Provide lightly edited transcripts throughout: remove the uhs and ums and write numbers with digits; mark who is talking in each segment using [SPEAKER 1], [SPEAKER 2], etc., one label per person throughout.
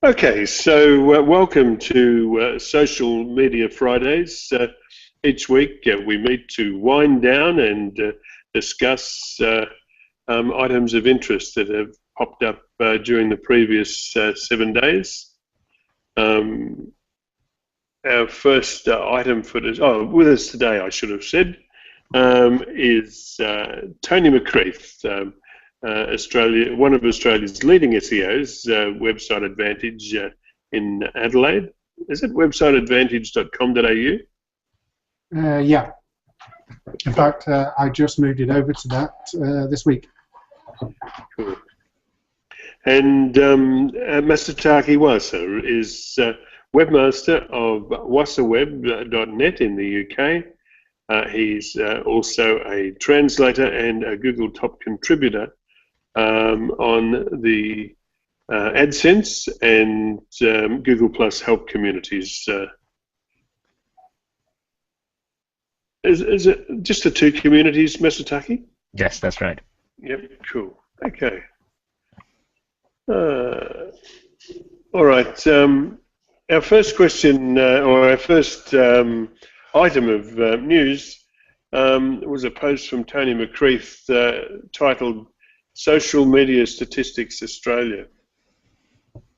[SPEAKER 1] Okay, so welcome to Social Media Fridays. Each week we meet to wind down and discuss items of interest that have popped up during the previous 7 days. Our first item for this, with us today, I should have said, is Tony McCreath, one of Australia's leading SEOs, Website Advantage in Adelaide. Is it websiteadvantage.com.au?
[SPEAKER 2] Yeah. In fact, I just moved it over to that this week.
[SPEAKER 1] Cool. And Masataki Wasa is webmaster of wasaweb.net in the UK. He's also a translator and a Google top contributor on the AdSense and Google Plus help communities. Is it just the two communities, Masataki?
[SPEAKER 3] Yes, that's right.
[SPEAKER 1] Yep, cool. Okay. All right. Our first question, or our first item of news, was a post from Tony McCreath titled Social Media Statistics Australia.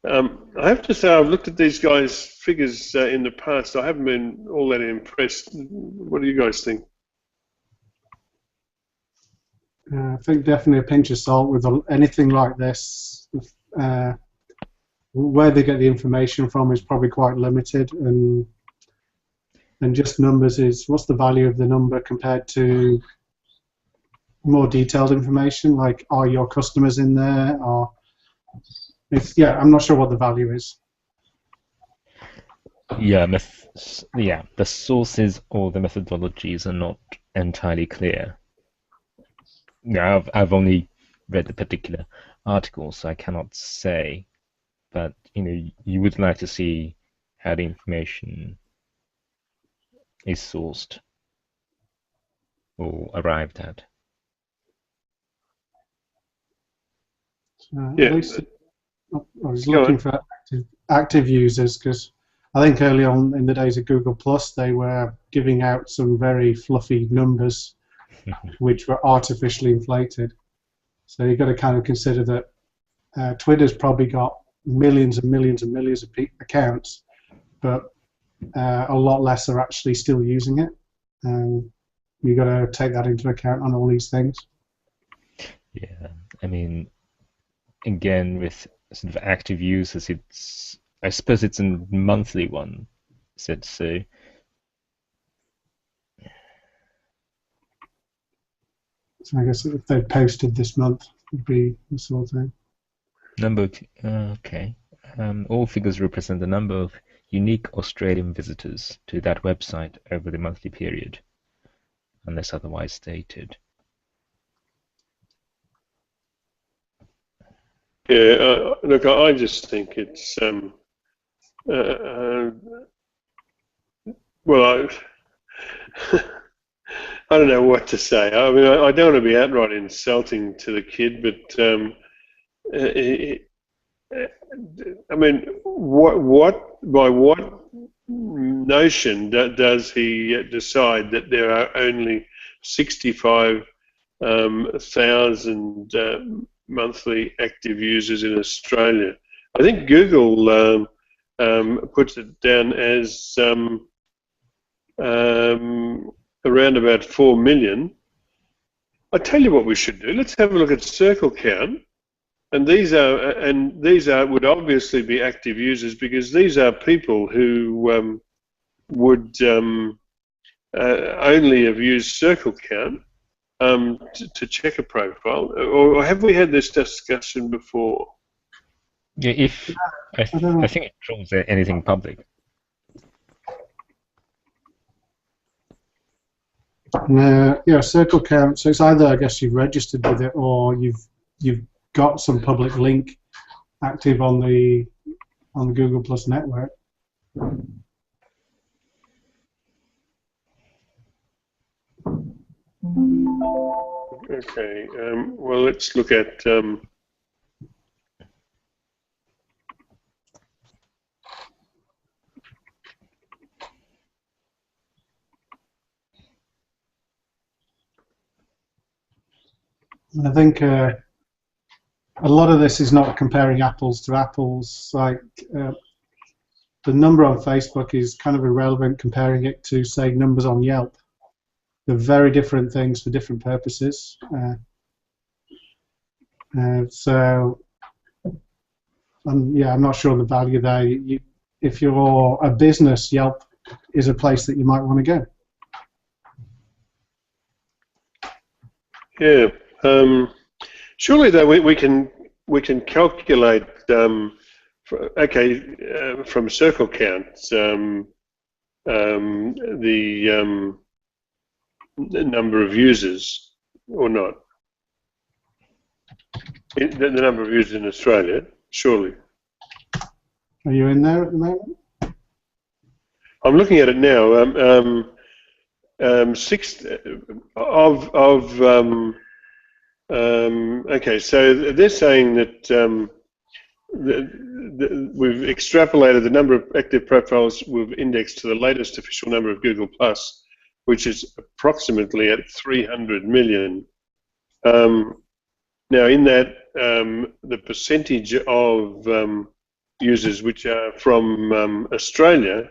[SPEAKER 1] I have to say I've looked at these guys' figures in the past. I haven't been all that impressed. What do you guys think?
[SPEAKER 2] I think definitely a pinch of salt with anything like this. Where they get the information from is probably quite limited, and just numbers is what's the value of the number compared to more detailed information, like are your customers in there, or I'm not sure what the value is.
[SPEAKER 3] Yeah, the sources or the methodologies are not entirely clear. Yeah, I've only read the particular article, so I cannot say. But you would like to see how the information is sourced or arrived at.
[SPEAKER 2] At least I was looking for active users, because I think early on in the days of Google Plus they were giving out some very fluffy numbers which were artificially inflated. So you've got to kind of consider that Twitter's probably got millions and millions and millions of accounts, but a lot less are actually still using it. You've got to take that into account on all these things.
[SPEAKER 3] Yeah, I mean, again, with sort of active users, I suppose it's a monthly one, so.
[SPEAKER 2] So I guess if they posted this month, would be the sort of thing.
[SPEAKER 3] Okay. All figures represent the number of unique Australian visitors to that website over the monthly period, unless otherwise stated.
[SPEAKER 1] Yeah, look, I just think it's well, I don't know what to say. I mean, I don't want to be outright insulting to the kid, but I mean, by what notion does he decide that there are only 65,000 monthly active users in Australia? I think Google puts it down as around about 4 million. I tell you what we should do. Let's have a look at circle count, and these would obviously be active users, because these are people who would only have used circle count to check a profile. Or have we had this discussion before?
[SPEAKER 3] Yeah, I think it draws anything public.
[SPEAKER 2] Circle count. So it's either, I guess, you've registered with it, or you've got some public link active on the Google Plus network.
[SPEAKER 1] Okay. Well, let's look at
[SPEAKER 2] I think a lot of this is not comparing apples to apples. Like the number on Facebook is kind of irrelevant comparing it to, say, numbers on Yelp. They're very different things for different purposes. So, yeah, I'm not sure the value there. If you're a business, Yelp is a place that you might want to go.
[SPEAKER 1] Yeah. Surely, though, we can calculate. From circle counts, the number of users, or not? The number of users in Australia, surely.
[SPEAKER 2] Are you in there at the moment?
[SPEAKER 1] I'm looking at it now. Six of okay, so they're saying that we've extrapolated the number of active profiles we've indexed to the latest official number of Google+, which is approximately at 300 million. Now, in that, the percentage of users which are from Australia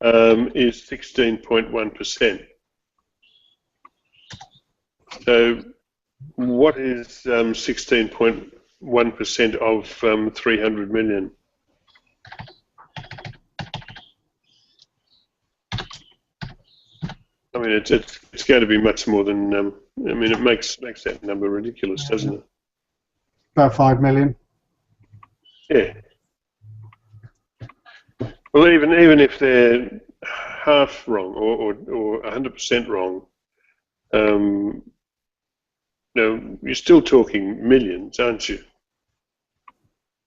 [SPEAKER 1] is 16.1%. So, what is 16.1% of 300 million? I mean, it's going to be much more than. I mean, it makes that number ridiculous, doesn't it?
[SPEAKER 2] About 5 million.
[SPEAKER 1] Yeah. Well, even if they're half wrong or 100% wrong, you're still talking millions, aren't you?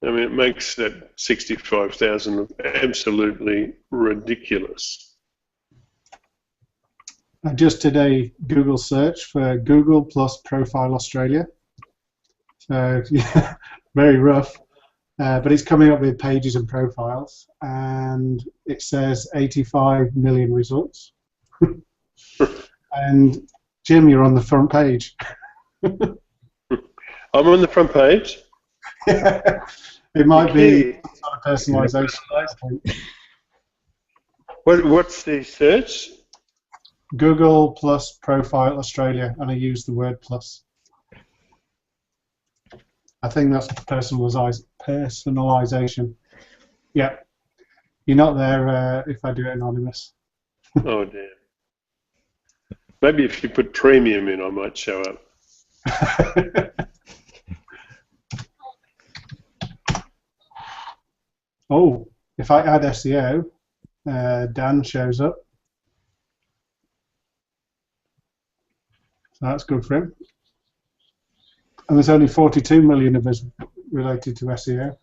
[SPEAKER 1] I mean, it makes that 65,000 look absolutely ridiculous.
[SPEAKER 2] I just did a Google search for Google plus Profile Australia. So, yeah, very rough. But it's coming up with pages and profiles, and it says 85 million results. And Jim, you're on the front page.
[SPEAKER 1] I'm on the front page.
[SPEAKER 2] It might be sort of personalisation.
[SPEAKER 1] What's the search?
[SPEAKER 2] Google plus Profile Australia, and I use the word plus. I think that's personalisation. Yeah, you're not there if I do it anonymous.
[SPEAKER 1] Oh damn! Maybe if you put premium in, I might show up.
[SPEAKER 2] Oh, if I add SEO, Dan shows up. So that's good for him. And there's only 42 million of us related to SEO.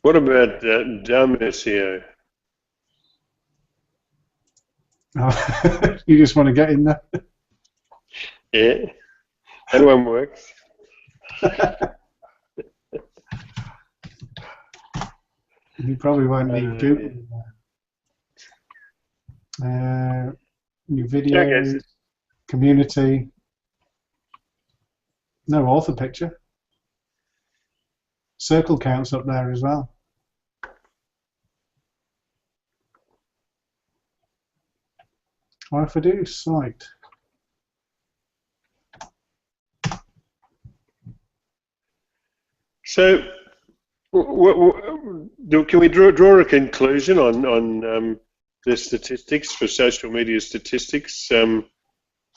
[SPEAKER 1] What about dumb SEO?
[SPEAKER 2] Oh, you just want to get in there?
[SPEAKER 1] Yeah, that one works.
[SPEAKER 2] You probably won't need Google. New video, community, no author picture. Circle counts up there as well. Or if I do site.
[SPEAKER 1] So, can we draw a conclusion on the statistics for social media statistics?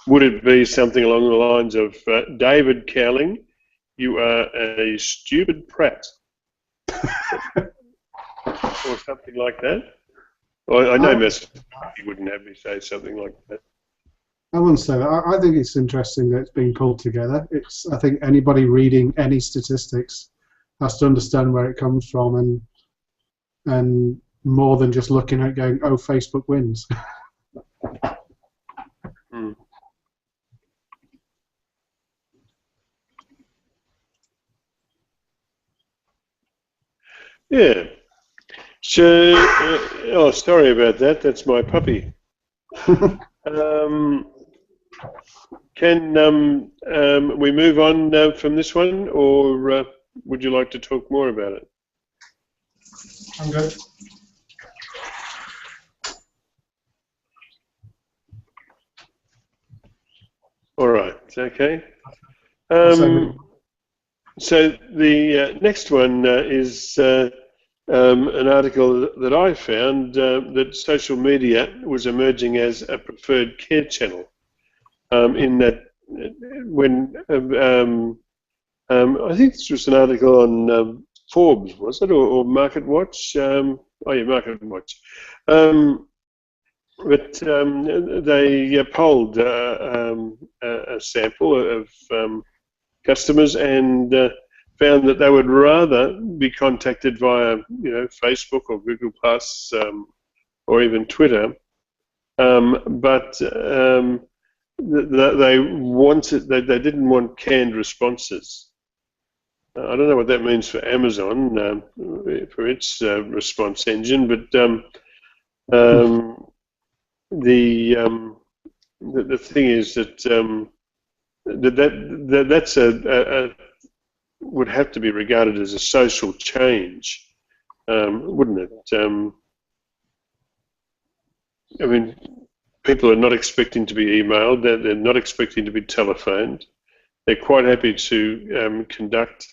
[SPEAKER 1] Would it be something along the lines of David Cowling, you are a stupid prat, or something like that? Well, I know he wouldn't have me say something like that.
[SPEAKER 2] I wouldn't say that. I think it's interesting that it's being pulled together. I think anybody reading any statistics has to understand where it comes from, and more than just looking at going, oh, Facebook wins.
[SPEAKER 1] Yeah. So Oh, sorry about that. That's my puppy. Can we move on from this one, or would you like to talk more about it?
[SPEAKER 2] I'm good.
[SPEAKER 1] All right. Okay. So the next one is an article that I found that social media was emerging as a preferred care channel. In that, when I think this was an article on Forbes, was it, or Market Watch? Oh yeah, Market Watch. But they polled a sample of customers and found that they would rather be contacted via, Facebook or Google Plus or even Twitter, but they didn't want canned responses. I don't know what that means for Amazon for its response engine, but the thing is that that's would have to be regarded as a social change, wouldn't it? I mean, people are not expecting to be emailed. They're not expecting to be telephoned. They're quite happy to conduct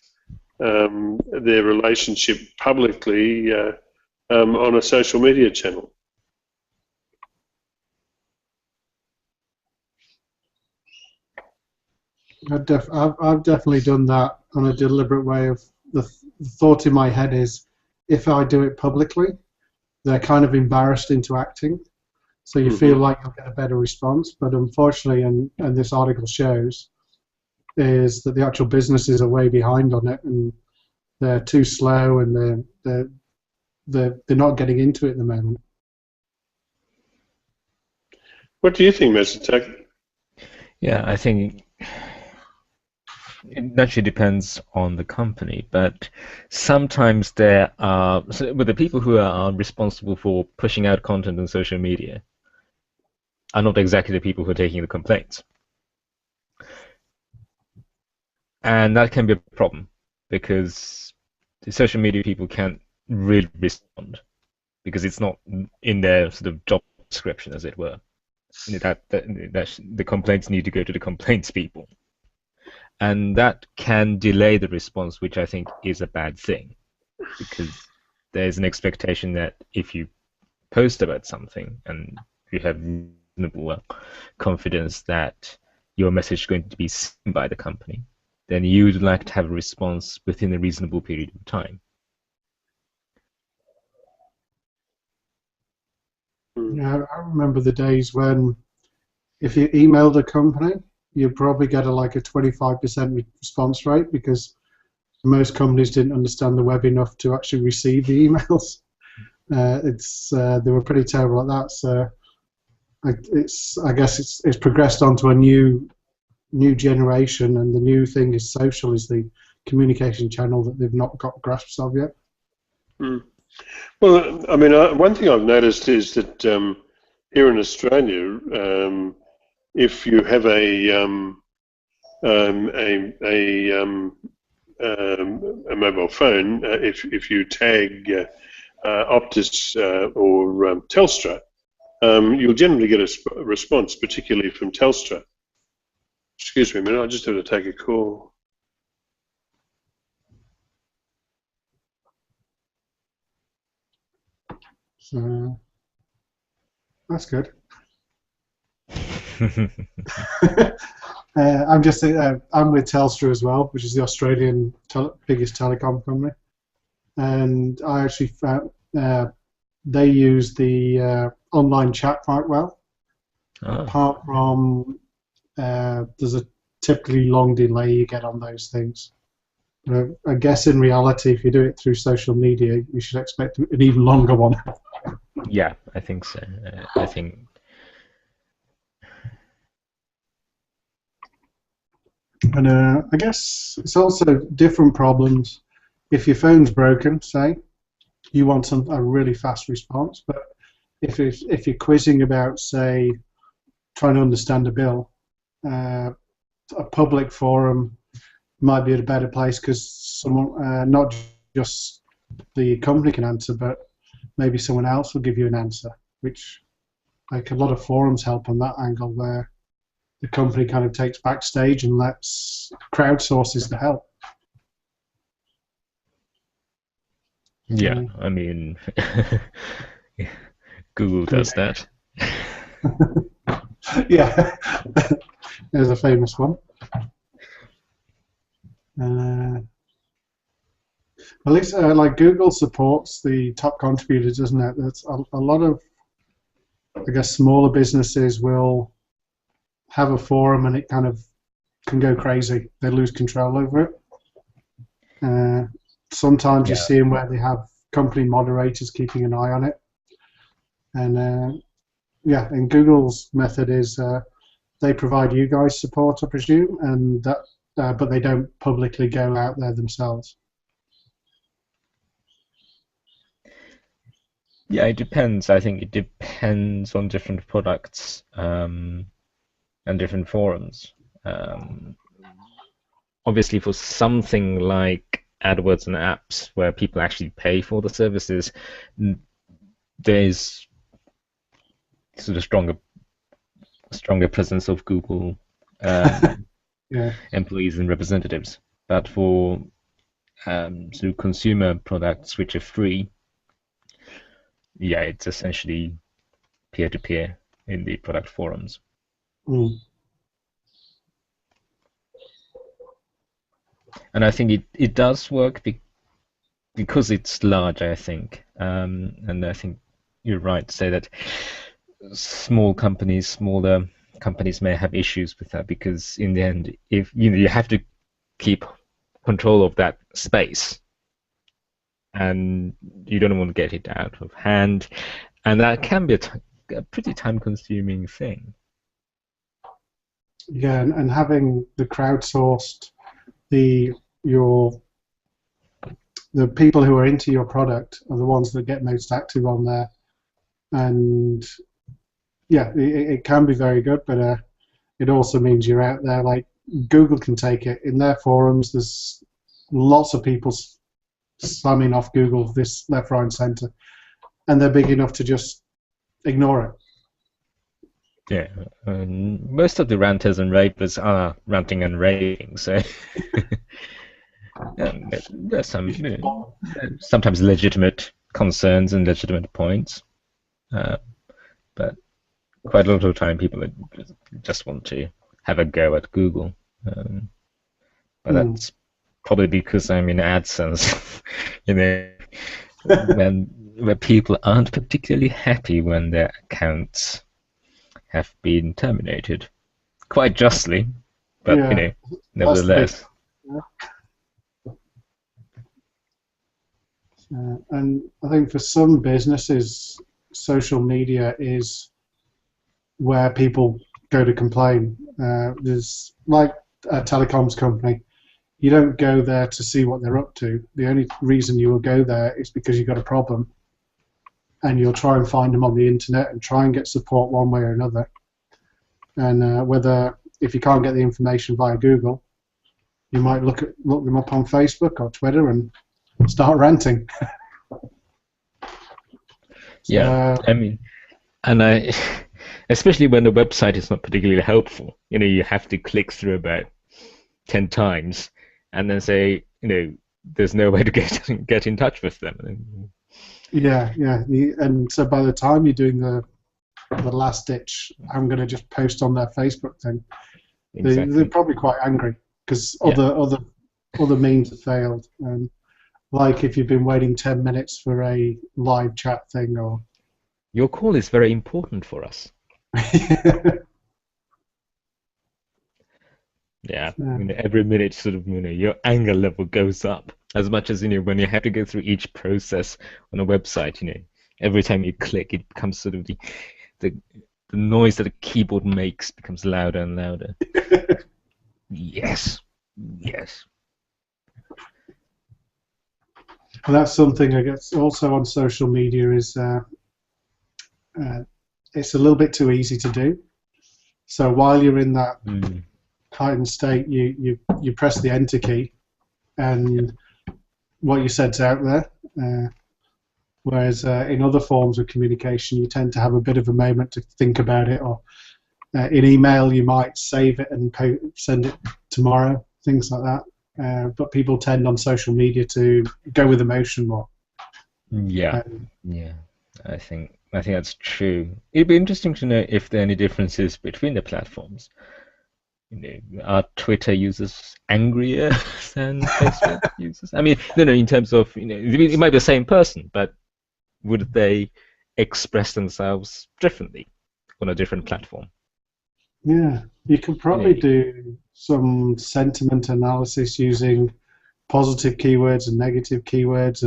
[SPEAKER 1] their relationship publicly on a social media channel.
[SPEAKER 2] I've definitely done that on a deliberate way. Of the thought in my head is, if I do it publicly, they're kind of embarrassed into acting, so you feel like you'll get a better response. But unfortunately, and this article shows, is that the actual businesses are way behind on it, and they're too slow, and they're not getting into it at the moment.
[SPEAKER 1] What do you think, Mr. Tuck?
[SPEAKER 3] Yeah, I think it naturally depends on the company, but sometimes there are, with the people who are responsible for pushing out content on social media are not exactly the people who are taking the complaints. And that can be a problem, because the social media people can't really respond, because it's not in their sort of job description, as it were. That the complaints need to go to the complaints people. And that can delay the response, which I think is a bad thing, because there's an expectation that if you post about something and you have reasonable confidence that your message is going to be seen by the company, then you would like to have a response within a reasonable period of time.
[SPEAKER 2] Yeah, I remember the days when if you emailed a company, you'd probably get like a 25% response rate, because most companies didn't understand the web enough to actually receive the emails. They were pretty terrible at that. So I guess it's progressed onto a new generation, and the new thing is social, is the communication channel that they've not got grasps of yet.
[SPEAKER 1] Well, I mean, one thing I've noticed is that here in Australia, if you have a mobile phone, if you tag Optus or Telstra, you'll generally get a response, particularly from Telstra. Excuse me a minute, I just have to take a call.
[SPEAKER 2] So that's good. I'm with Telstra as well, which is the Australian biggest telecom company, and I actually found they use the online chat quite well. Apart from there's a typically long delay you get on those things. I guess in reality, if you do it through social media, you should expect an even longer one.
[SPEAKER 3] Yeah, I think so. I think.
[SPEAKER 2] And I guess it's also different problems. If your phone's broken, say, you want a really fast response. But if you're quizzing about, say, trying to understand a bill, a public forum might be a better place because someone, not just the company can answer, but maybe someone else will give you an answer, which, like, a lot of forums help on that angle, where the company kind of takes backstage and crowdsources the help.
[SPEAKER 3] Yeah, I mean, Google does that.
[SPEAKER 2] Yeah, there's a famous one. At least, like, Google supports the top contributors, doesn't it? That's a lot of, I guess, smaller businesses will have a forum and it kind of can go crazy. They lose control over it. Sometimes you see them where they have company moderators keeping an eye on it. And yeah, and Google's method is they provide you guys support, I presume, and that, but they don't publicly go out there themselves.
[SPEAKER 3] Yeah, it depends. I think it depends on different products and different forums. Obviously, for something like AdWords and apps where people actually pay for the services, there's sort of stronger presence of Google employees and representatives. But for sort of consumer products which are free, yeah, it's essentially peer-to-peer in the product forums.
[SPEAKER 2] Mm.
[SPEAKER 3] And I think it does work because it's large, I think. And I think you're right to say that smaller companies may have issues with that, because in the end, if you have to keep control of that space, and you don't want to get it out of hand, and that can be a pretty time-consuming thing.
[SPEAKER 2] Yeah, and having the crowdsourced, the people who are into your product are the ones that get most active on there, and yeah, it can be very good, but it also means you're out there. Like, Google can take it in their forums. There's lots of people slamming off Google this left, right, and center, and they're big enough to just ignore it.
[SPEAKER 3] Yeah, most of the ranters and ravers are ranting and raving, so there's some sometimes legitimate concerns and legitimate points, but quite a lot of time people just want to have a go at Google, but that's probably because I'm in AdSense, where people aren't particularly happy when their accounts have been terminated, quite justly, but nevertheless.
[SPEAKER 2] And I think for some businesses, social media is where people go to complain. There's, like, a telecoms company, you don't go there to see what they're up to. The only reason you will go there is because you've got a problem, and you'll try and find them on the internet and try and get support one way or another. And if you can't get the information via Google, you might look them up on Facebook or Twitter and start ranting.
[SPEAKER 3] Yeah, I mean, and especially when the website is not particularly helpful. You have to click through about 10 times and then say, there's no way to get in touch with them.
[SPEAKER 2] Yeah. And so by the time you're doing the last ditch, I'm going to just post on their Facebook thing, exactly. They're probably quite angry because other means have failed. Like if you've been waiting 10 minutes for a live chat thing, or
[SPEAKER 3] your call is very important for us. Yeah. Every minute, sort of, your anger level goes up as much as when you have to go through each process on a website. Every time you click, it becomes sort of the noise that a keyboard makes becomes louder and louder. Yes.
[SPEAKER 2] And that's something I guess also on social media is it's a little bit too easy to do. So while you're in that heightened state, you press the enter key, and what you said's out there. Whereas in other forms of communication, you tend to have a bit of a moment to think about it, or in email you might save it and send it tomorrow, things like that. But people tend on social media to go with emotion more.
[SPEAKER 3] Yeah, I think that's true. It'd be interesting to know if there are any differences between the platforms. Are Twitter users angrier than Facebook users? I mean, no, in terms of it might be the same person, but would they express themselves differently on a different platform?
[SPEAKER 2] Yeah, you could probably do some sentiment analysis using positive keywords and negative keywords,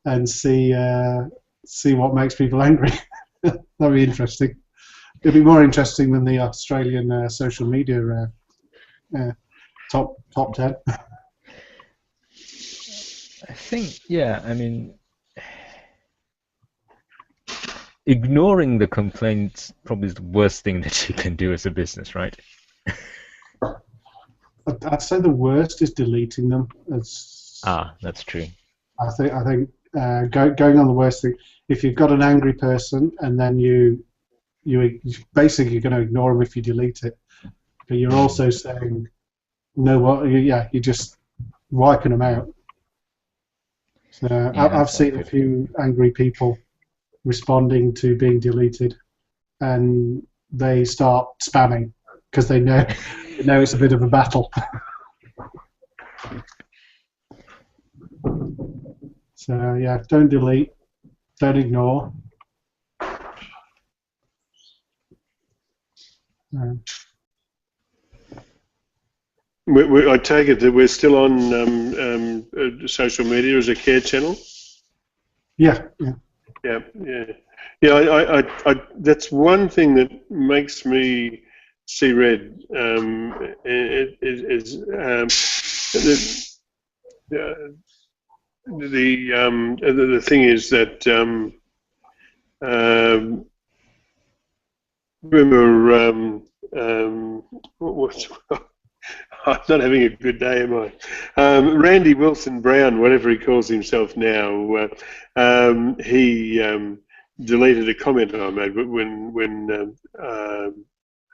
[SPEAKER 2] and see what makes people angry. That'd be interesting. It'd be more interesting than the Australian social media top 10.
[SPEAKER 3] I think, I mean, ignoring the complaints probably is the worst thing that you can do as a business, right?
[SPEAKER 2] I'd say the worst is deleting them.
[SPEAKER 3] That's true.
[SPEAKER 2] I think going on the worst thing. If you've got an angry person and then you basically going to ignore them if you delete it, but you're also saying, you're just wiping them out. So I've seen a few angry people responding to being deleted, and they start spamming because they know it's a bit of a battle. So yeah, don't delete, don't ignore.
[SPEAKER 1] I take it that we're still on social media as a care channel.
[SPEAKER 2] Yeah.
[SPEAKER 1] That's one thing that makes me see red. The thing is that remember I'm not having a good day, am I? Randy Wilson Brown, whatever he calls himself now, he deleted a comment I made when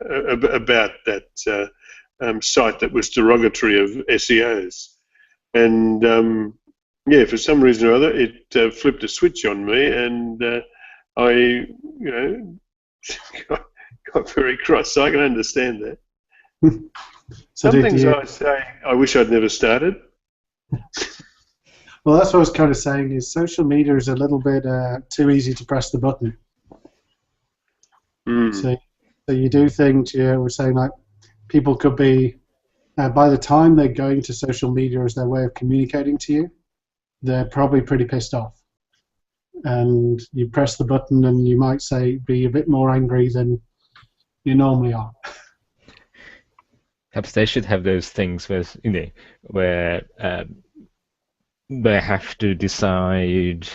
[SPEAKER 1] about that site that was derogatory of SEOs, and for some reason or other, it flipped a switch on me, and I, got very cross. So I can understand that. Some things I say, I wish I'd never started.
[SPEAKER 2] Well, that's what I was kind of saying, is social media is a little bit too easy to press the button. So you do things, we're saying like people could be, by the time they're going to social media as their way of communicating to you, they're probably pretty pissed off. And you press the button and you might be a bit more angry than you normally are.
[SPEAKER 3] Perhaps they should have those things where they have to decide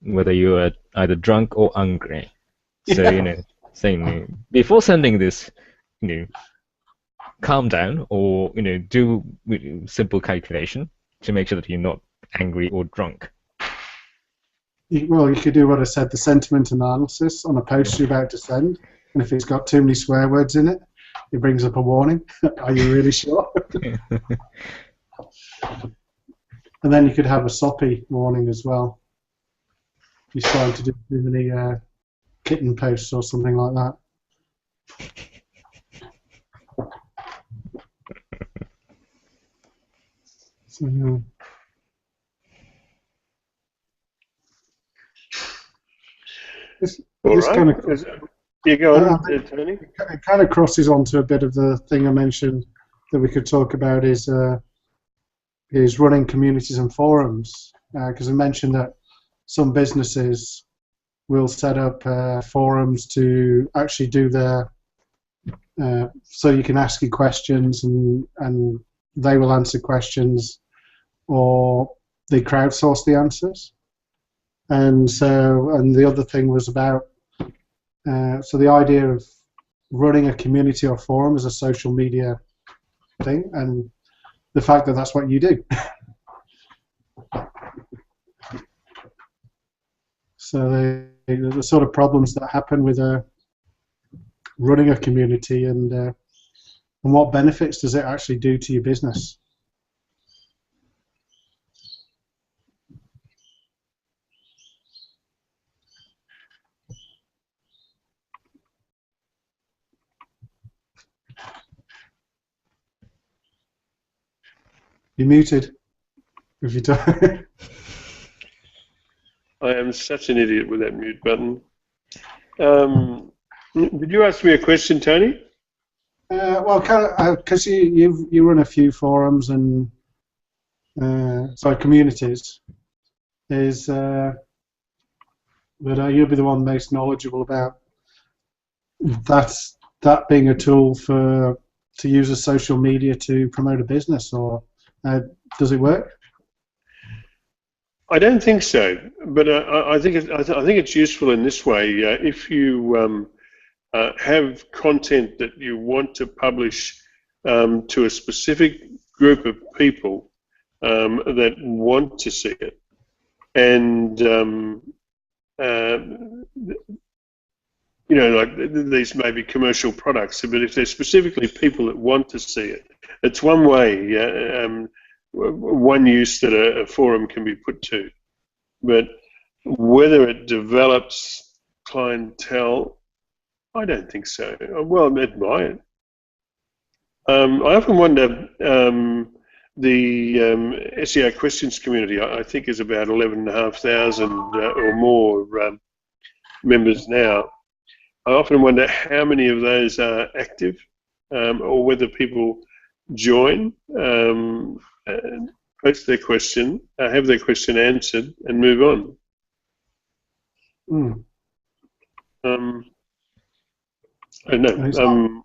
[SPEAKER 3] whether you are either drunk or angry. So saying before sending this, calm down, or do simple calculation to make sure that you're not angry or drunk.
[SPEAKER 2] Well, you could do what I said, the sentiment analysis on a post you're about to send, and if it's got too many swear words in it, it brings up a warning. Are you really sure? And then you could have a soppy warning as well. If you're trying to do too many kitten posts or something like that. So, this kind of,
[SPEAKER 1] you go on, Tony.
[SPEAKER 2] It kind of crosses onto a bit of the thing I mentioned that we could talk about is running communities and forums, because I mentioned that some businesses will set up forums to actually do their so you can ask you questions and they will answer questions or they crowdsource the answers. And the other thing was about, so the idea of running a community or forum as a social media thing, and the fact that that's what you do. So the sort of problems that happen with running a community, and what benefits does it actually do to your business? You're muted. If you don't.
[SPEAKER 1] I am such an idiot with that mute button. Did you ask me a question, Tony?
[SPEAKER 2] Well, because you run a few forums and communities, is that you'll be the one most knowledgeable about that being a tool to use as social media to promote a business, or does it work?
[SPEAKER 1] I don't think so, but I think it's useful in this way. If you have content that you want to publish to a specific group of people that want to see it, and like these may be commercial products, but if they're specifically people that want to see it, it's one way. One use that a forum can be put to, but whether it develops clientele, I don't think so. Well, it might. I often wonder, the SEO questions community, I think, is about 11,500 or more members now. I often wonder how many of those are active, or whether people join, post their question, have their question answered, and move on. I don't know.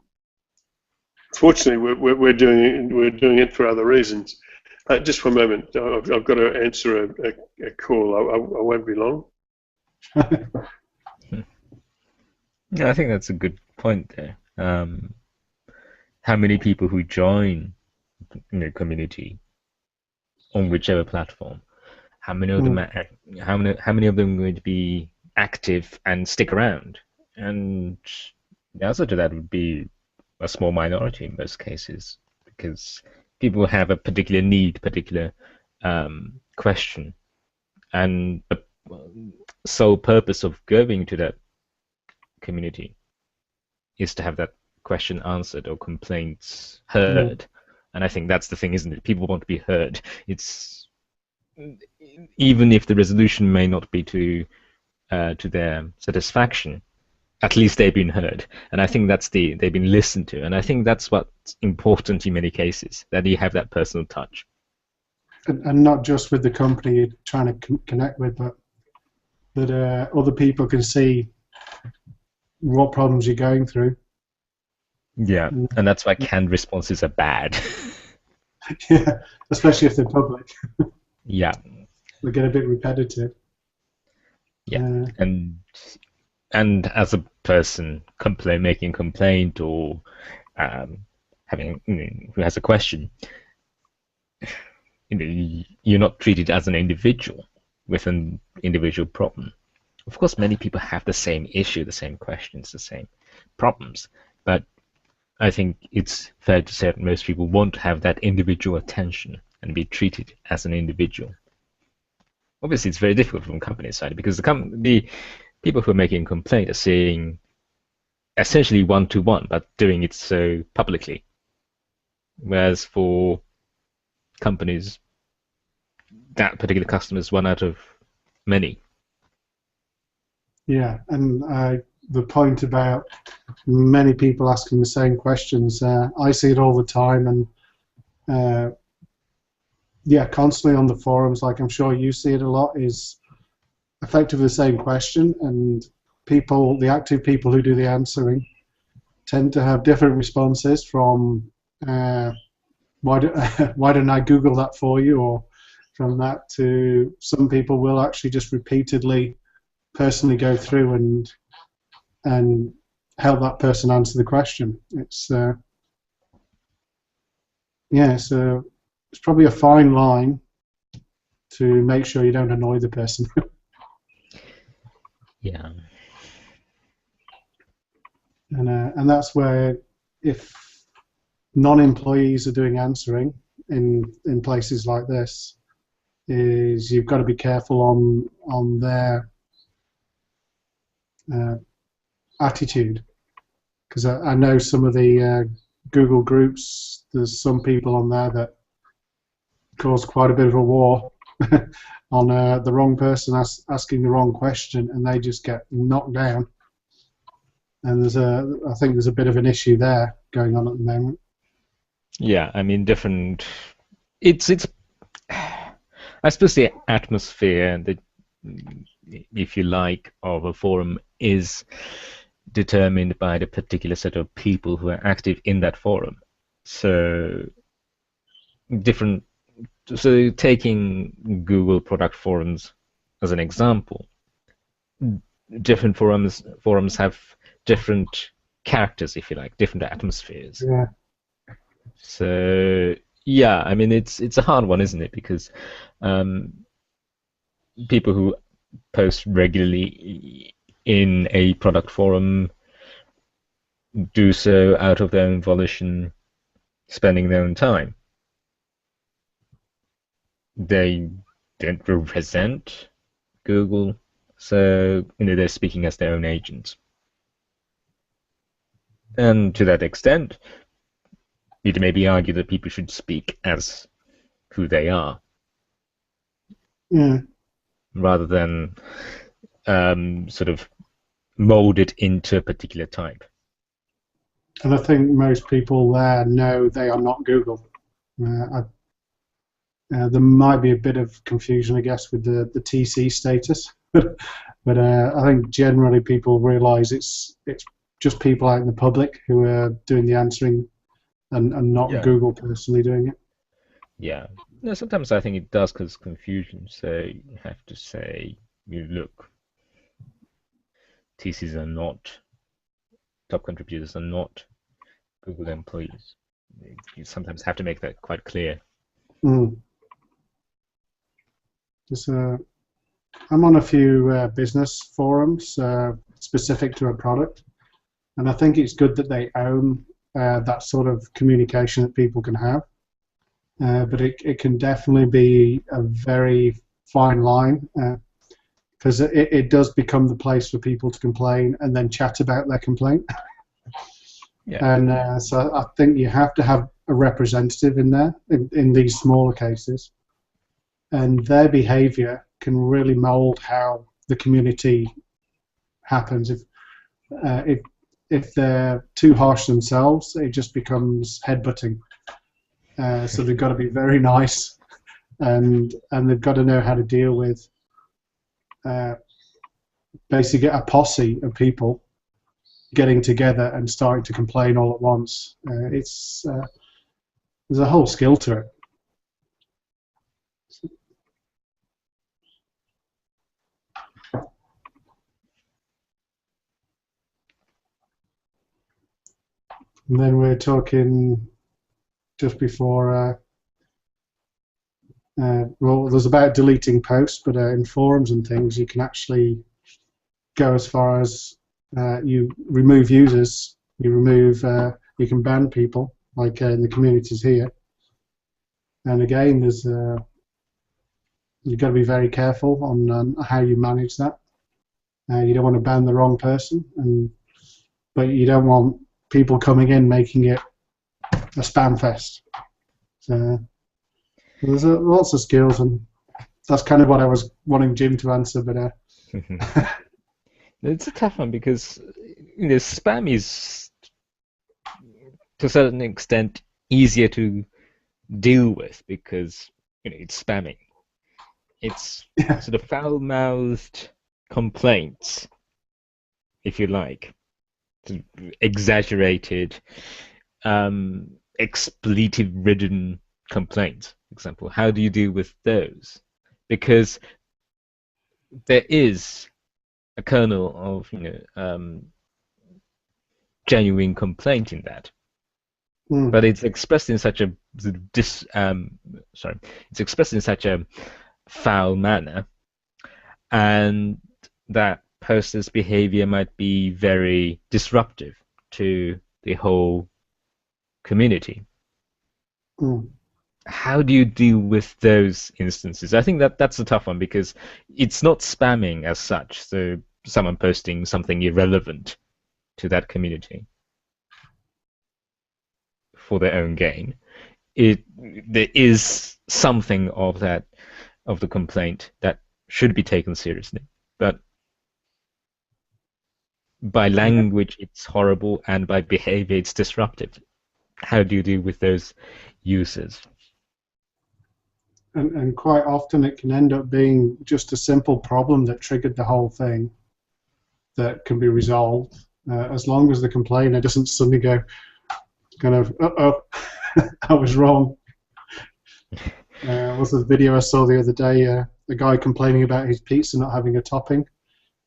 [SPEAKER 1] Fortunately, we're doing it for other reasons. Just one moment. I've got to answer a call. I won't be long.
[SPEAKER 3] Yeah, I think that's a good point there. How many people who join community on whichever platform? How many of them? How many of them are going to be active and stick around? And the answer to that would be a small minority in most cases, because people have a particular need, particular question, and the sole purpose of going to that community is to have that question answered or complaints heard. And I think that's the thing, isn't it? People want to be heard. It's even if the resolution may not be to their satisfaction, at least they've been heard. And I think they've been listened to. And I think that's what's important in many cases, that you have that personal touch.
[SPEAKER 2] And not just with the company you're trying to connect with, but that other people can see what problems you're going through.
[SPEAKER 3] Yeah, and that's why canned responses are bad.
[SPEAKER 2] Yeah, especially if they're public.
[SPEAKER 3] Yeah.
[SPEAKER 2] They get a bit repetitive.
[SPEAKER 3] Yeah, and as a person making complaint or having who has a question, you're not treated as an individual with an individual problem. Of course, many people have the same issue, the same questions, the same problems, but I think it's fair to say that most people want to have that individual attention and be treated as an individual. Obviously, it's very difficult from the company side, because the people who are making a complaint are saying essentially one-to-one, but doing it so publicly. Whereas for companies, that particular customer is one out of many.
[SPEAKER 2] Yeah, and the point about many people asking the same questions, I see it all the time, and constantly on the forums, like I'm sure you see it a lot, is effectively the same question, and the active people who do the answering tend to have different responses from why don't I Google that for you, or from that to some people will actually just repeatedly personally go through and help that person answer the question. It's so it's probably a fine line to make sure you don't annoy the person.
[SPEAKER 3] Yeah.
[SPEAKER 2] And that's where, if non-employees are doing answering in places like this, is you've got to be careful on their attitude, because I know some of the Google groups, there's some people on there that cause quite a bit of a war on the wrong person asking the wrong question, and they just get knocked down. And I think there's a bit of an issue there going on at the moment.
[SPEAKER 3] Yeah, I mean, it's I suppose the atmosphere, if you like, of a forum is determined by the particular set of people who are active in that forum. So taking Google product forums as an example, different forums have different characters, if you like, different atmospheres.
[SPEAKER 2] Yeah.
[SPEAKER 3] So yeah, I mean, it's a hard one, isn't it? Because people who post regularly in a product forum do so out of their own volition, spending their own time. They don't represent Google, so they're speaking as their own agents. And to that extent, it may be argued that people should speak as who they are, rather than sort of mold it into a particular type.
[SPEAKER 2] And I think most people there know they are not Google. There might be a bit of confusion, I guess, with the TC status, but I think generally people realise it's just people out in the public who are doing the answering, and not Google personally doing it.
[SPEAKER 3] Yeah. No, sometimes I think it does cause confusion. So you have to say, look, TCs are not, top contributors are not Google employees. You sometimes have to make that quite clear.
[SPEAKER 2] I'm on a few business forums specific to a product, and I think it's good that they own that sort of communication that people can have. But it can definitely be a very fine line, because it does become the place for people to complain and then chat about their complaint.
[SPEAKER 3] Yeah.
[SPEAKER 2] And so I think you have to have a representative in there in these smaller cases, and their behaviour can really mould how the community happens. If they're too harsh themselves, it just becomes headbutting. So they've got to be very nice, and they've got to know how to deal with basically a posse of people getting together and starting to complain all at once. There's a whole skill to it. And then we're talking just before, well, there's about deleting posts, but in forums and things, you can actually go as far as you remove users, you can ban people, like in the communities here. And again, you've got to be very careful on how you manage that. You don't want to ban the wrong person, but you don't want people coming in making it a spam fest. So there's lots of skills, and that's kind of what I was wanting Jim to answer, but
[SPEAKER 3] it's a tough one, because spam is to a certain extent easier to deal with, because it's spamming. It's sort of foul-mouthed complaints, if you like, sort of exaggerated, expletive-ridden complaints, for example, how do you deal with those? Because there is a kernel of genuine complaint in that, but it's expressed in such a it's expressed in such a foul manner, and that person's behavior might be very disruptive to the whole community. How do you deal with those instances? I think that's a tough one, because it's not spamming as such, so someone posting something irrelevant to that community for their own gain. There is something of the complaint that should be taken seriously, but by language it's horrible, and by behavior it's disruptive. How do you deal with those users?
[SPEAKER 2] And quite often it can end up being just a simple problem that triggered the whole thing that can be resolved, as long as the complainer doesn't suddenly go kind of, uh-oh, I was wrong. Was the video I saw the other day, a guy complaining about his pizza not having a topping,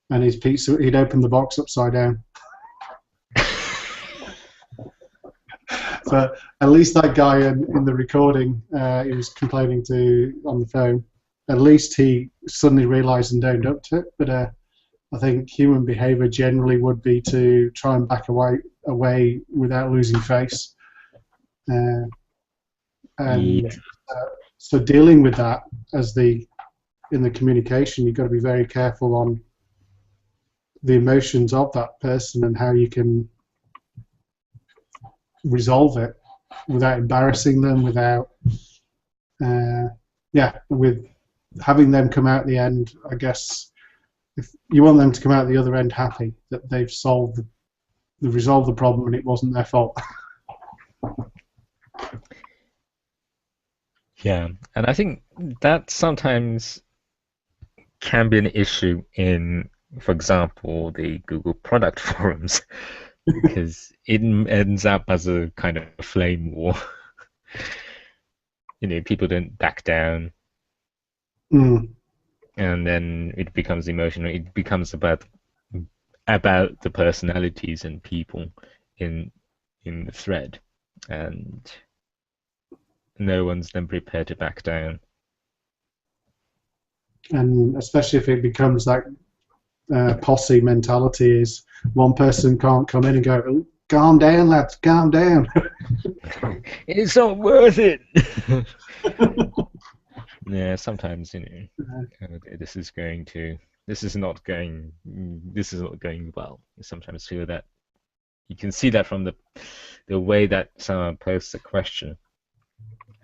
[SPEAKER 2] and his pizza, he'd opened the box upside down. So at least that guy in the recording, he was complaining to on the phone. At least he suddenly realised and owned up to it. But I think human behaviour generally would be to try and back away without losing face. So dealing with that in the communication, you've got to be very careful on the emotions of that person and how you can resolve it without embarrassing them, without with having them come out the end. I guess if you want them to come out the other end happy that they've resolved the problem and it wasn't their fault.
[SPEAKER 3] Yeah, and I think that sometimes can be an issue in, for example, the Google product forums, because it ends up as a kind of flame war. People don't back down, and then it becomes emotional. It becomes about the personalities and people in the thread, and no one's then prepared to back down.
[SPEAKER 2] And especially if it becomes that posse mentality, is one person can't come in and go, calm down, lads, calm down.
[SPEAKER 3] It's not worth it. Yeah, sometimes this is not going well. You sometimes feel that you can see that from the way that someone posts a question,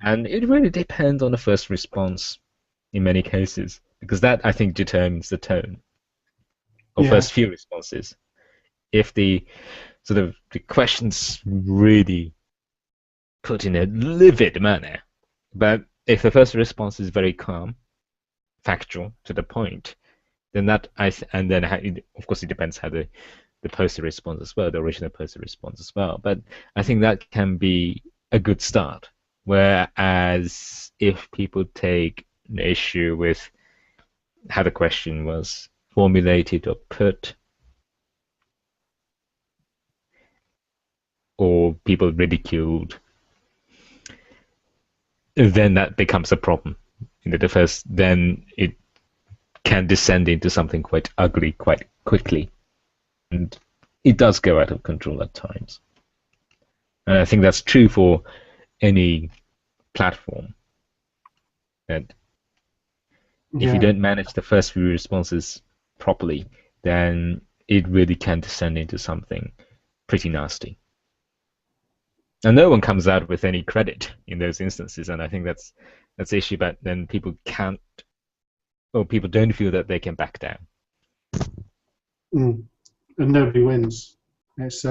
[SPEAKER 3] and it really depends on the first response in many cases, because that, I think, determines the tone of first few responses. If the question's really put in a livid manner, but if the first response is very calm, factual, to the point, then of course it depends how the poster responds as well, the original poster responds as well. But I think that can be a good start. Whereas if people take an issue with how the question was formulated or put, or people ridiculed, then that becomes a problem. Then it can descend into something quite ugly quite quickly, and it does go out of control at times. And I think that's true for any platform. That if you don't manage the first few responses properly, then it really can descend into something pretty nasty. And no one comes out with any credit in those instances, and I think that's the issue. But then people don't feel that they can back down.
[SPEAKER 2] And nobody wins. It's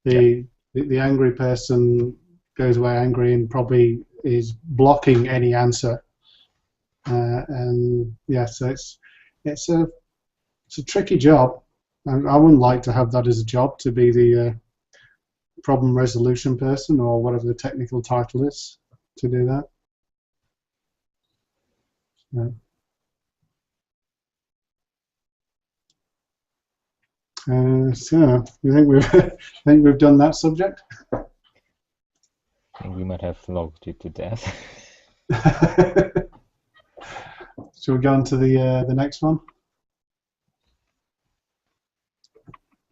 [SPEAKER 2] the angry person goes away angry and probably is blocking any answer. So it's a tricky job. I wouldn't like to have that as a job, to be the problem resolution person, or whatever the technical title is. to do that. So you think we've done that subject?
[SPEAKER 3] I think we might have flogged you to death.
[SPEAKER 2] Shall we go on to the next one?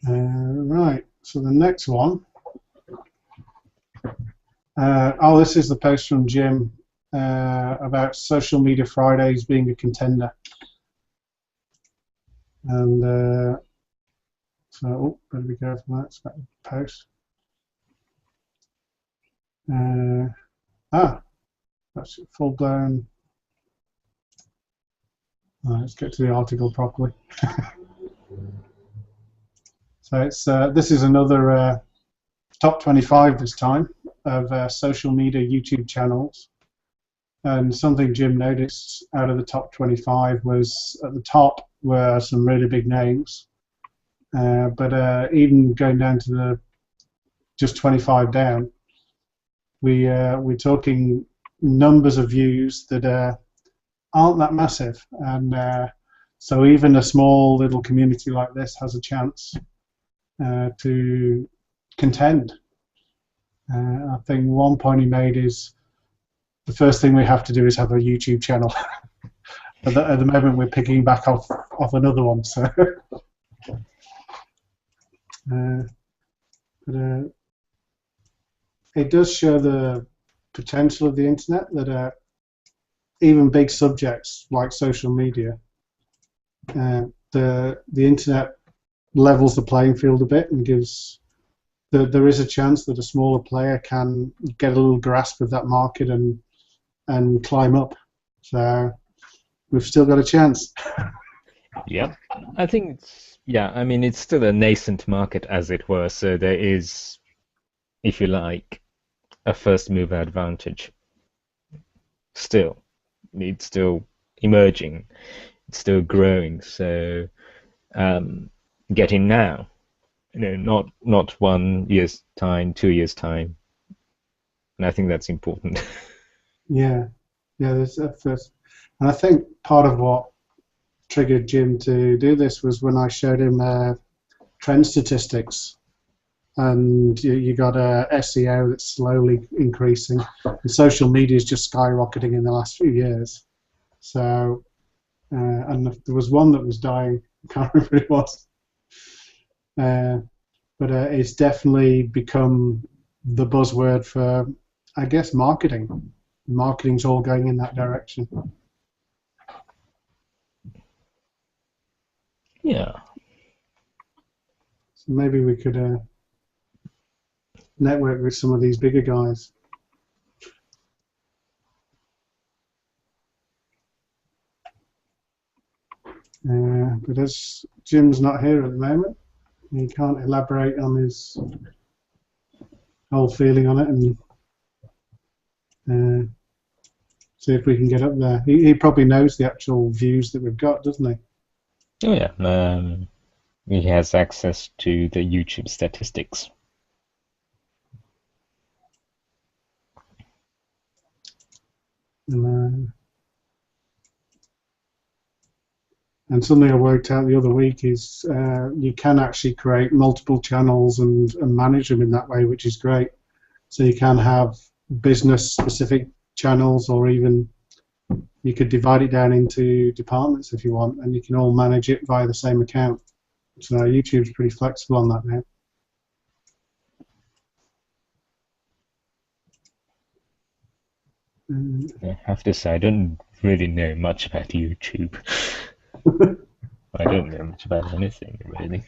[SPEAKER 2] Right. So the next one. This is the post from Jim about Social Media Fridays being a contender. And so, better be careful. That's that post. That's full blown. Let's get to the article properly. So it's this is another top 25 this time of social media YouTube channels, and something Jim noticed out of the top 25 was at the top were some really big names, but even going down to the just 25 down, we're talking numbers of views that aren't that massive, and so even a small little community like this has a chance to contend. I think one point he made is the first thing we have to do is have a YouTube channel. At the moment we're picking back off another one, so but it does show the potential of the internet, that even big subjects like social media, the internet levels the playing field a bit and gives there is a chance that a smaller player can get a little grasp of that market and climb up. So we've still got a chance.
[SPEAKER 3] Yep, I think it's still a nascent market, as it were. So there is, if you like, a first mover advantage. Still, it's still emerging, it's still growing. So getting now, not 1 year's time, 2 years' time, and I think that's important. Yeah,
[SPEAKER 2] there's that first, and I think part of what triggered Jim to do this was when I showed him trend statistics, and you got a SEO that's slowly increasing, and social media is just skyrocketing in the last few years. So, and there was one that was dying. I can't remember what it was. But it's definitely become the buzzword for, I guess, marketing. Marketing's all going in that direction.
[SPEAKER 3] Yeah.
[SPEAKER 2] So maybe we could network with some of these bigger guys. But as Jim's not here at the moment, he can't elaborate on his whole feeling on it and see if we can get up there. He probably knows the actual views that we've got, doesn't he?
[SPEAKER 3] Oh yeah, he has access to the YouTube statistics.
[SPEAKER 2] And something I worked out the other week is you can actually create multiple channels and manage them in that way, which is great. So you can have business-specific channels, or even you could divide it down into departments if you want, and you can all manage it via the same account. So YouTube's pretty flexible on that now.
[SPEAKER 3] I have to say, I don't really know much about YouTube. I don't know much about anything, really.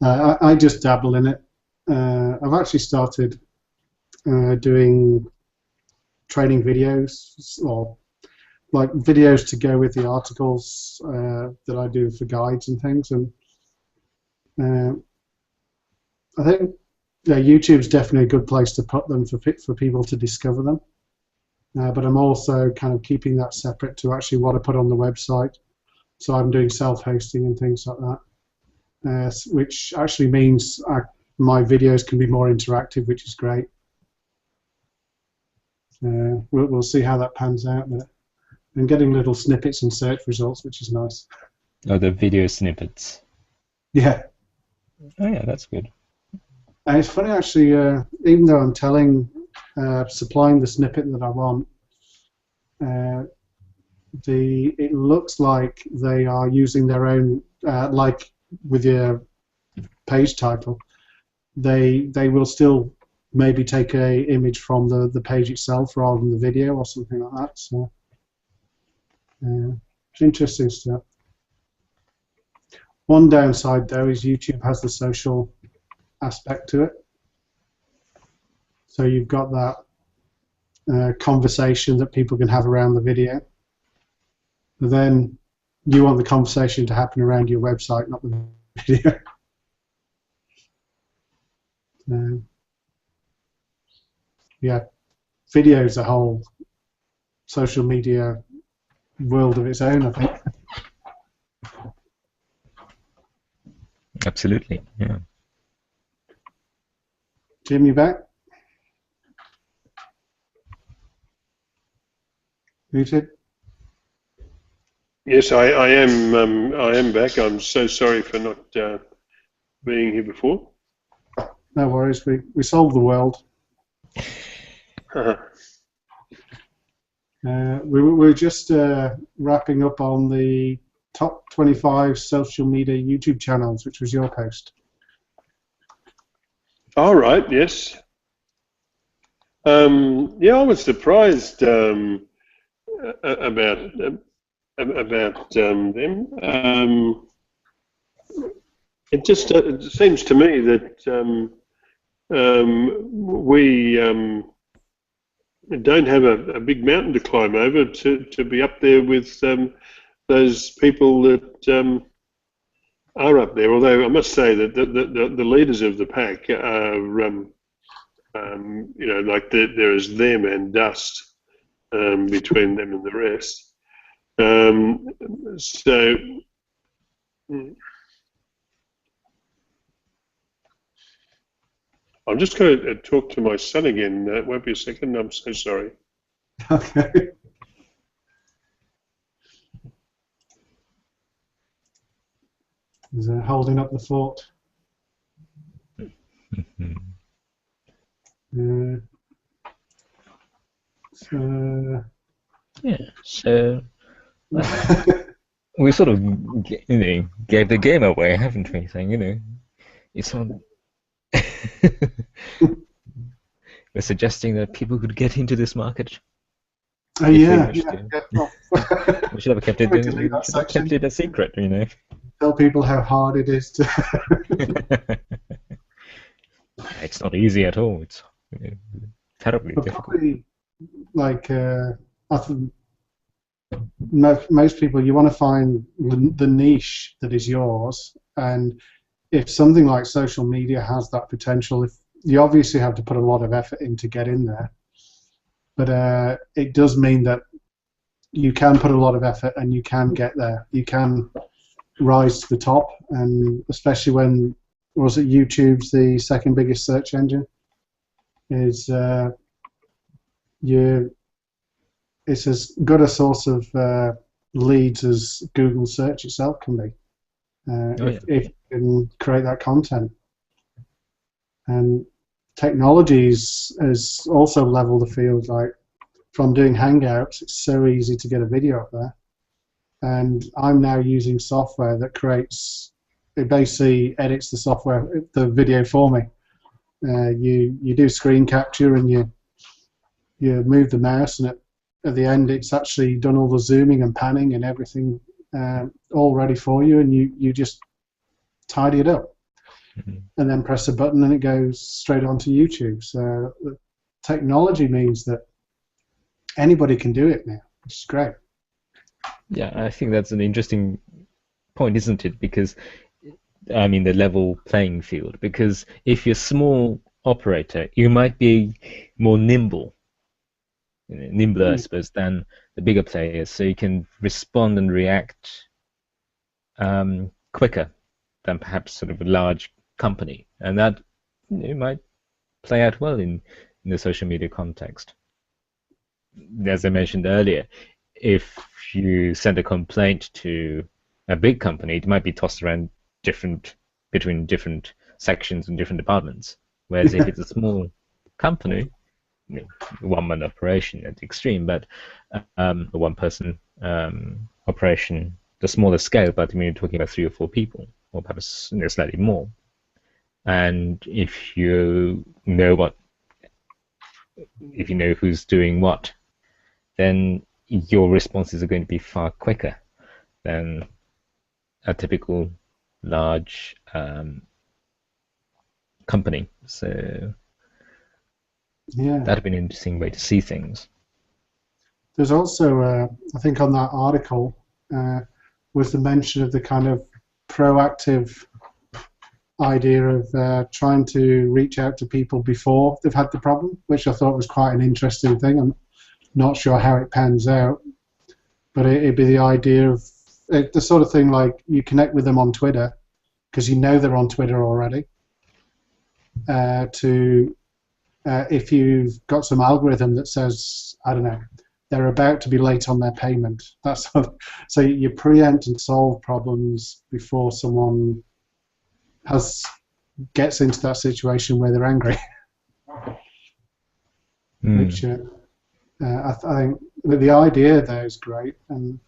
[SPEAKER 2] I just dabble in it. I've actually started doing training videos, or like videos to go with the articles that I do for guides and things. And I think YouTube's definitely a good place to put them for people to discover them. But I'm also kind of keeping that separate to actually what I put on the website. So I'm doing self-hosting and things like that, which actually means my videos can be more interactive, which is great. We'll see how that pans out there. And getting little snippets in search results, which is nice.
[SPEAKER 3] Oh, the video snippets.
[SPEAKER 2] Yeah.
[SPEAKER 3] Oh yeah, that's good.
[SPEAKER 2] And it's funny actually, even though I'm supplying the snippet that I want, it looks like they are using their own, like with your page title, they will still maybe take a image from the page itself rather than the video or something like that. So it's interesting stuff. One downside though is YouTube has the social aspect to it. So you've got that conversation that people can have around the video. But then you want the conversation to happen around your website, not the video. Yeah, video is a whole social media world of its own, I think.
[SPEAKER 3] Absolutely, yeah.
[SPEAKER 2] Jim, you back? Muted?
[SPEAKER 1] Yes, I am back. I'm so sorry for not being here before.
[SPEAKER 2] No worries. We solved the world. We're just wrapping up on the top 25 social media YouTube channels, which was your post.
[SPEAKER 1] All right. Yes. Yeah, I was surprised about them. It just it seems to me that we don't have a big mountain to climb over to be up there with those people that are up there. Although I must say that the leaders of the pack are, you know, like there is them and dust between them and the rest. So. I'm just going to talk to my son again. It won't be a second. I'm so sorry.
[SPEAKER 2] Okay. He's holding up the fort.
[SPEAKER 3] Yeah, so we sort of gave the game away, haven't we? Saying, it's on. We're suggesting that people could get into this market.
[SPEAKER 2] Yeah.
[SPEAKER 3] We should have kept it a secret,
[SPEAKER 2] Tell people how hard it is to.
[SPEAKER 3] It's not easy at all. It's terribly difficult.
[SPEAKER 2] Probably, like, I think most people, you want to find the niche that is yours, and if something like social media has that potential, you obviously have to put a lot of effort in to get in there, but it does mean that you can put a lot of effort and you can get there. You can rise to the top, and especially when YouTube's the second biggest search engine, it's as good a source of leads as Google search itself can be. If you can create that content. And technologies has also leveled the field. Like, from doing Hangouts, it's so easy to get a video up there. And I'm now using software that it basically edits the video for me. You do screen capture and you move the mouse, and at the end it's actually done all the zooming and panning and everything all ready for you, and you just tidy it up. Mm-hmm. And then press a button and it goes straight onto YouTube. So the technology means that anybody can do it now, which is great.
[SPEAKER 3] Yeah, I think that's an interesting point, isn't it? Because, I mean, the level playing field. Because if you're a small operator, you might be more nimbler, I suppose, than the bigger players. So you can respond and react quicker than perhaps sort of a large company. And that it might play out well in the social media context. As I mentioned earlier, if you send a complaint to a big company, it might be tossed around between different sections and different departments. Whereas if it's a small company, one-man operation at the extreme, but a one-person operation, the smaller scale, but I mean, you're talking about 3 or 4 people, or perhaps slightly more. And if you know who's doing what, then your responses are going to be far quicker than a typical large company. So that'd be an interesting way to see things.
[SPEAKER 2] There's also, I think on that article, was the mention of the kind of proactive idea of trying to reach out to people before they've had the problem, which I thought was quite an interesting thing. I'm not sure how it pans out, but it'd be the idea of the sort of thing like you connect with them on Twitter because you know they're on Twitter already. If you've got some algorithm that says, I don't know, they're about to be late on their payment. So you preempt and solve problems before someone gets into that situation where they're angry. Which I think the idea there is great, and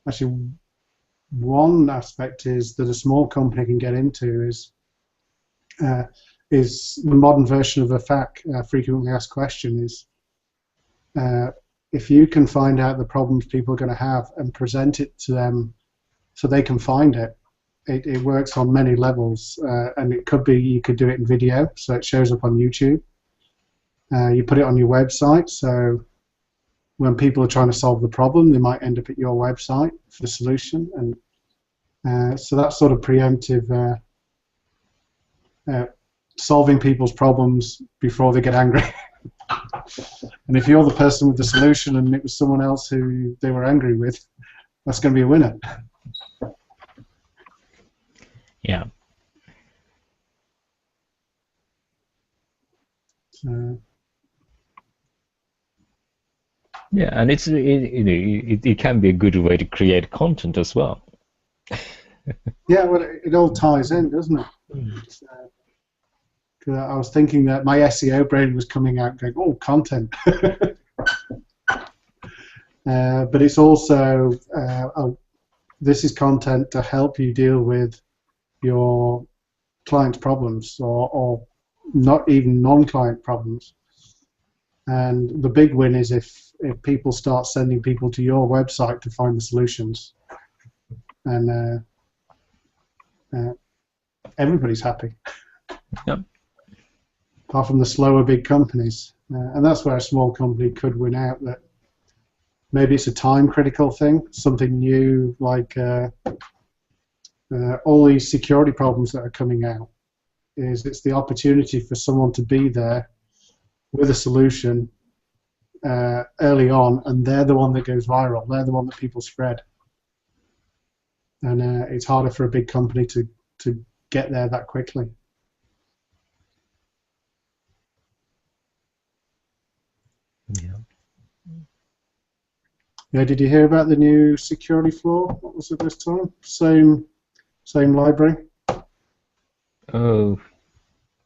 [SPEAKER 2] actually one aspect is that a small company can get into is the modern version of a FAQ, frequently asked question, is if you can find out the problems people are going to have and present it to them so they can find it. It works on many levels, and it could be you could do it in video, so it shows up on YouTube. You put it on your website, so when people are trying to solve the problem, they might end up at your website for the solution, and so that sort of preemptive solving people's problems before they get angry. And if you're the person with the solution and it was someone else who they were angry with, that's going to be a winner.
[SPEAKER 3] Yeah. Yeah, and it can be a good way to create content as well.
[SPEAKER 2] Yeah, well, it all ties in, doesn't it? I was thinking that my SEO brain was coming out going, oh, content. But it's also, this is content to help you deal with your client's problems or not even non-client problems. And the big win is if people start sending people to your website to find the solutions. And everybody's happy.
[SPEAKER 3] Yep.
[SPEAKER 2] Apart from the slower big companies. And that's where a small company could win out. That maybe it's a time critical thing, something new like all these security problems that are coming out. It's the opportunity for someone to be there with a solution early on, and they're the one that goes viral. They're the one that people spread. And it's harder for a big company to get there that quickly. Yeah, did you hear about the new security flaw? What was it this time? Same library?
[SPEAKER 3] Oh,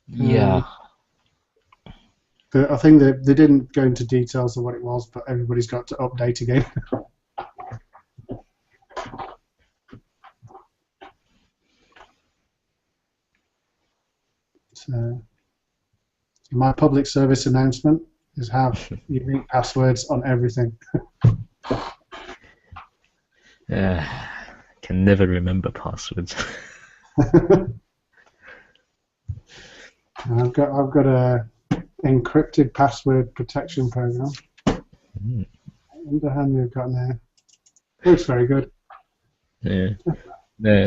[SPEAKER 3] yeah.
[SPEAKER 2] I think they didn't go into details of what it was, but everybody's got to update again. So, my public service announcement is have unique passwords on everything.
[SPEAKER 3] Can never remember passwords.
[SPEAKER 2] I've got a encrypted password protection program. I wonder how many I've got now. Looks very good.
[SPEAKER 3] Yeah.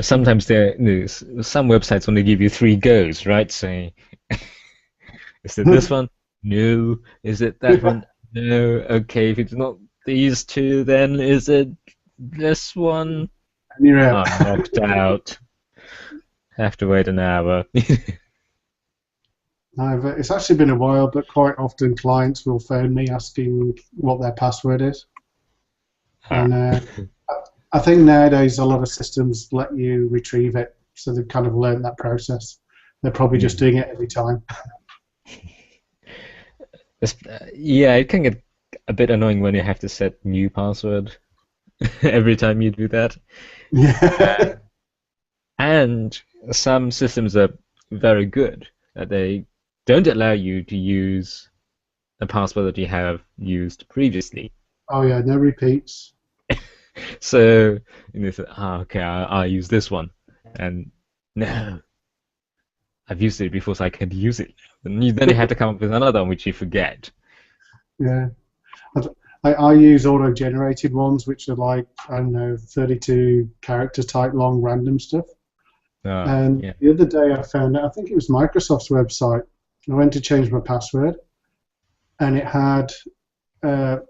[SPEAKER 3] Sometimes some websites only give you 3 goes, right? So, is it this one? No. Is it that one? No. Okay, if it's not these 2, then is it this one?
[SPEAKER 2] And you're out.
[SPEAKER 3] I'm knocked out. Have to wait an hour.
[SPEAKER 2] It's actually been a while, but quite often clients will phone me asking what their password is. And I think nowadays a lot of systems let you retrieve it, so they've kind of learned that process. They're probably just doing it every time.
[SPEAKER 3] Yeah, it can get a bit annoying when you have to set new password every time you do that.
[SPEAKER 2] Yeah.
[SPEAKER 3] And some systems are very good. They don't allow you to use a password that you have used previously.
[SPEAKER 2] Oh yeah, no repeats.
[SPEAKER 3] So you say, okay, I'll use this one, and no, I've used it before, so I can't use it. And then you have to come up with another one which you forget.
[SPEAKER 2] Yeah. I use auto-generated ones, which are like, I don't know, 32 character type long random stuff. And
[SPEAKER 3] yeah.
[SPEAKER 2] the other day I found out, I think it was Microsoft's website, I went to change my password, and it had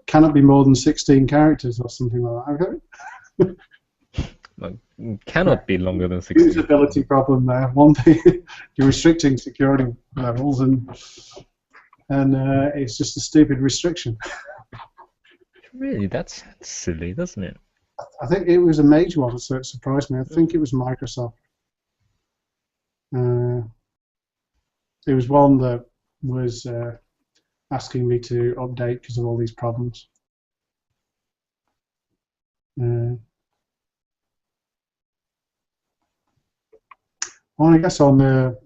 [SPEAKER 2] cannot be more than 16 characters or something like that.
[SPEAKER 3] Well, cannot be longer than 16.
[SPEAKER 2] Usability problem there. One thing, you're restricting security levels, and it's just a stupid restriction.
[SPEAKER 3] Really, that's silly, doesn't it?
[SPEAKER 2] I think it was a major one, so it surprised me. I think it was Microsoft. It was one that was asking me to update because of all these problems. Well, I guess on the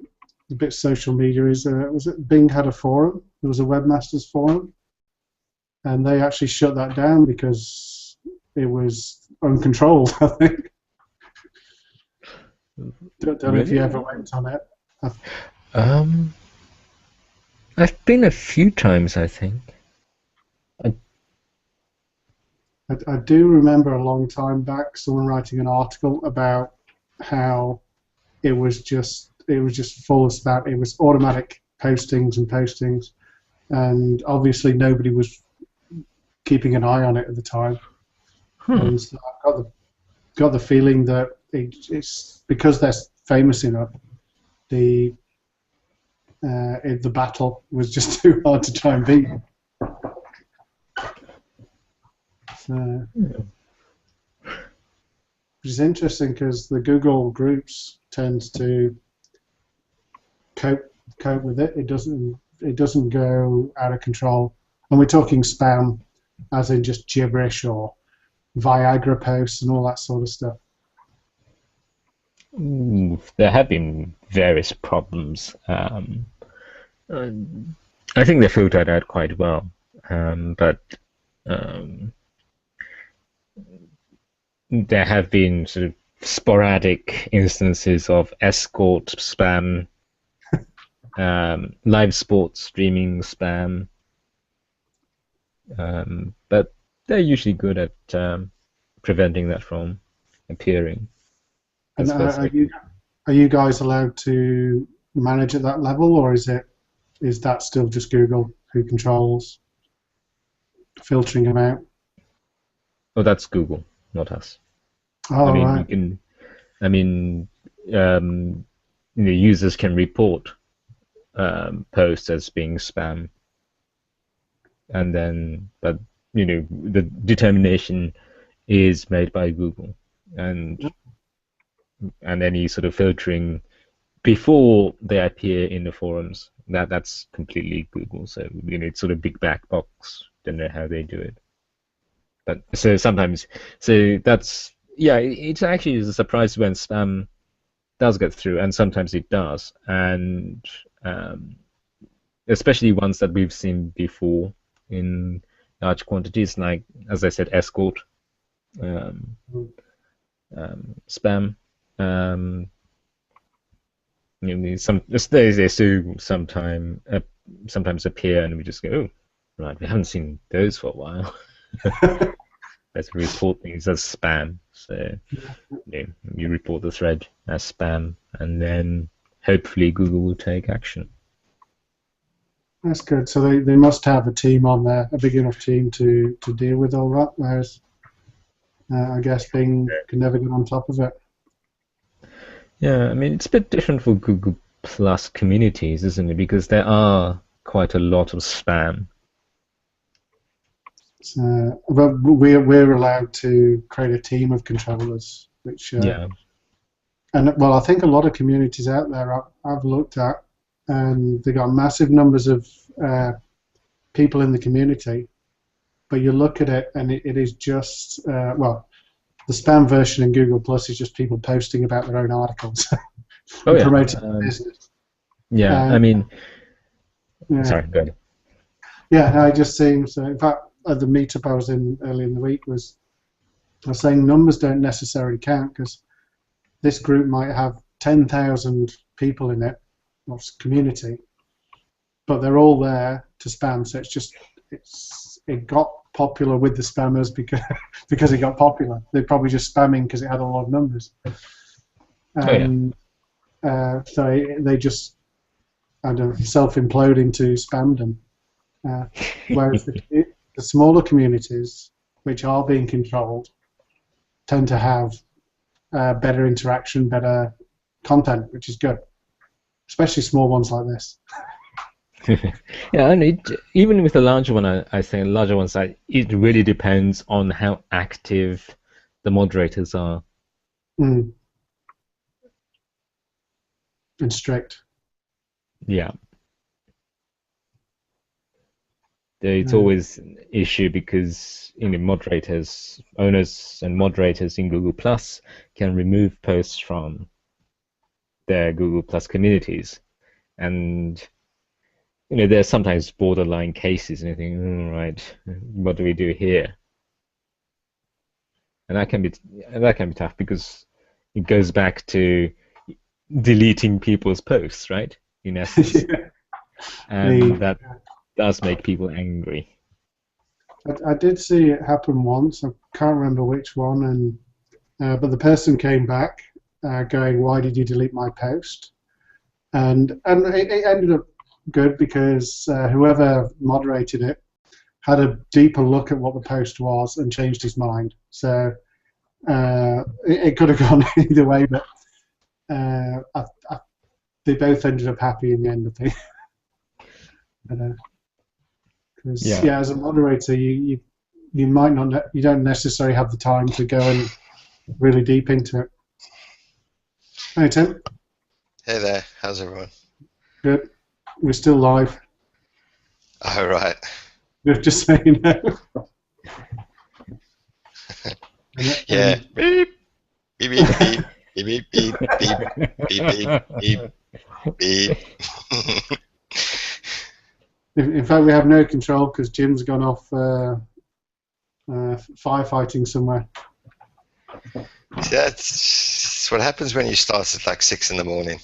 [SPEAKER 2] bit social media is, was it Bing had a forum? There was a webmasters forum, and they actually shut that down because it was uncontrolled, I think. Don't know if you ever went on it.
[SPEAKER 3] I've been a few times, I think.
[SPEAKER 2] I do remember a long time back someone writing an article about how it was just full of spam. It was automatic postings, and obviously nobody was keeping an eye on it at the time. And so I got the feeling that it's because they're famous enough. The battle was just too hard to try and beat. So, which is interesting because the Google groups tend to cope with it. It doesn't go out of control. And we're talking spam, as in just gibberish or Viagra posts and all that sort of stuff.
[SPEAKER 3] There have been various problems. I think they filtered out quite well, but there have been sort of sporadic instances of escort spam, live sports streaming spam, but they're usually good at preventing that from appearing.
[SPEAKER 2] And are you guys allowed to manage at that level, or is that still just Google who controls filtering them out?
[SPEAKER 3] Oh, that's Google, not us.
[SPEAKER 2] Oh,
[SPEAKER 3] I mean,
[SPEAKER 2] right.
[SPEAKER 3] Users can report posts as being spam, and then, but the determination is made by Google, and any sort of filtering before they appear in the forums, that's completely Google. So it's sort of big black box. Don't know how they do it. But so sometimes, that's it's actually a surprise when spam does get through, and sometimes it does, and especially ones that we've seen before in large quantities, like, as I said, escort, spam. They still sometimes appear, and we just go, oh, right, we haven't seen those for a while. Let's report these as spam. So you report the thread as spam, and then hopefully Google will take action.
[SPEAKER 2] That's good. So they must have a team on there, a big enough team to deal with all that, whereas I guess Bing can never get on top of it.
[SPEAKER 3] Yeah, I mean, it's a bit different for Google Plus communities, isn't it? Because there are quite a lot of spam.
[SPEAKER 2] But we're allowed to create a team of controllers, which
[SPEAKER 3] Yeah.
[SPEAKER 2] and well, I think a lot of communities out there I've looked at, and they got massive numbers of people in the community. But you look at it, and it is just well, the spam version in Google Plus is just people posting about their own articles and promoting their business.
[SPEAKER 3] Yeah, I mean,
[SPEAKER 2] yeah.
[SPEAKER 3] sorry, go ahead.
[SPEAKER 2] Yeah, I just seems. In fact, at the meetup I was in early in the week I was saying numbers don't necessarily count, because this group might have 10,000 people in it, or community, but they're all there to spam. So it got popular with the spammers because it got popular. They're probably just spamming because it had a lot of numbers. So they just kind of self-imploding to spamdom. Whereas the smaller communities, which are being controlled, tend to have better interaction, better content, which is good, especially small ones like this.
[SPEAKER 3] Yeah, and even with the larger one, I think larger ones, it really depends on how active the moderators are.
[SPEAKER 2] And strict.
[SPEAKER 3] Yeah. It's always an issue because owners and moderators in Google Plus can remove posts from their Google Plus communities, and there are sometimes borderline cases, and you think, right, what do we do here? And that can be tough because it goes back to deleting people's posts, right? In essence,
[SPEAKER 2] Yeah.
[SPEAKER 3] And that does make people angry.
[SPEAKER 2] I did see it happen once. I can't remember which one, but the person came back going, "Why did you delete my post?" And it ended up good because whoever moderated it had a deeper look at what the post was and changed his mind. So it could have gone either way, but they both ended up happy in the end, I think. Because as a moderator, you might not, you don't necessarily have the time to go in really deep into it. Hey Tim.
[SPEAKER 4] Hey there, how's everyone?
[SPEAKER 2] Good. We're still live.
[SPEAKER 4] All right.
[SPEAKER 2] Just so you know.
[SPEAKER 4] Yeah. Beep. Beep beep beep beep beep beep beep beep beep beep.
[SPEAKER 2] In fact, we have no control because Jim's gone off firefighting somewhere.
[SPEAKER 4] That's what happens when you start at like 6 in the morning.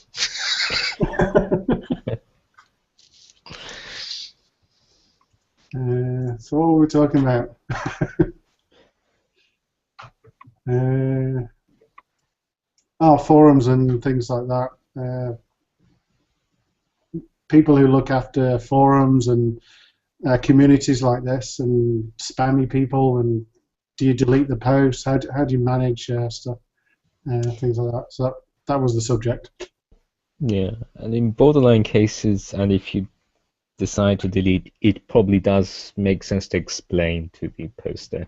[SPEAKER 2] So what were we talking about? Forums and things like that. People who look after forums and communities like this, and spammy people, and do you delete the posts? How do you manage stuff? Things like that. So that was the subject.
[SPEAKER 3] Yeah, and in borderline cases, and if you decide to delete, it probably does make sense to explain to the poster.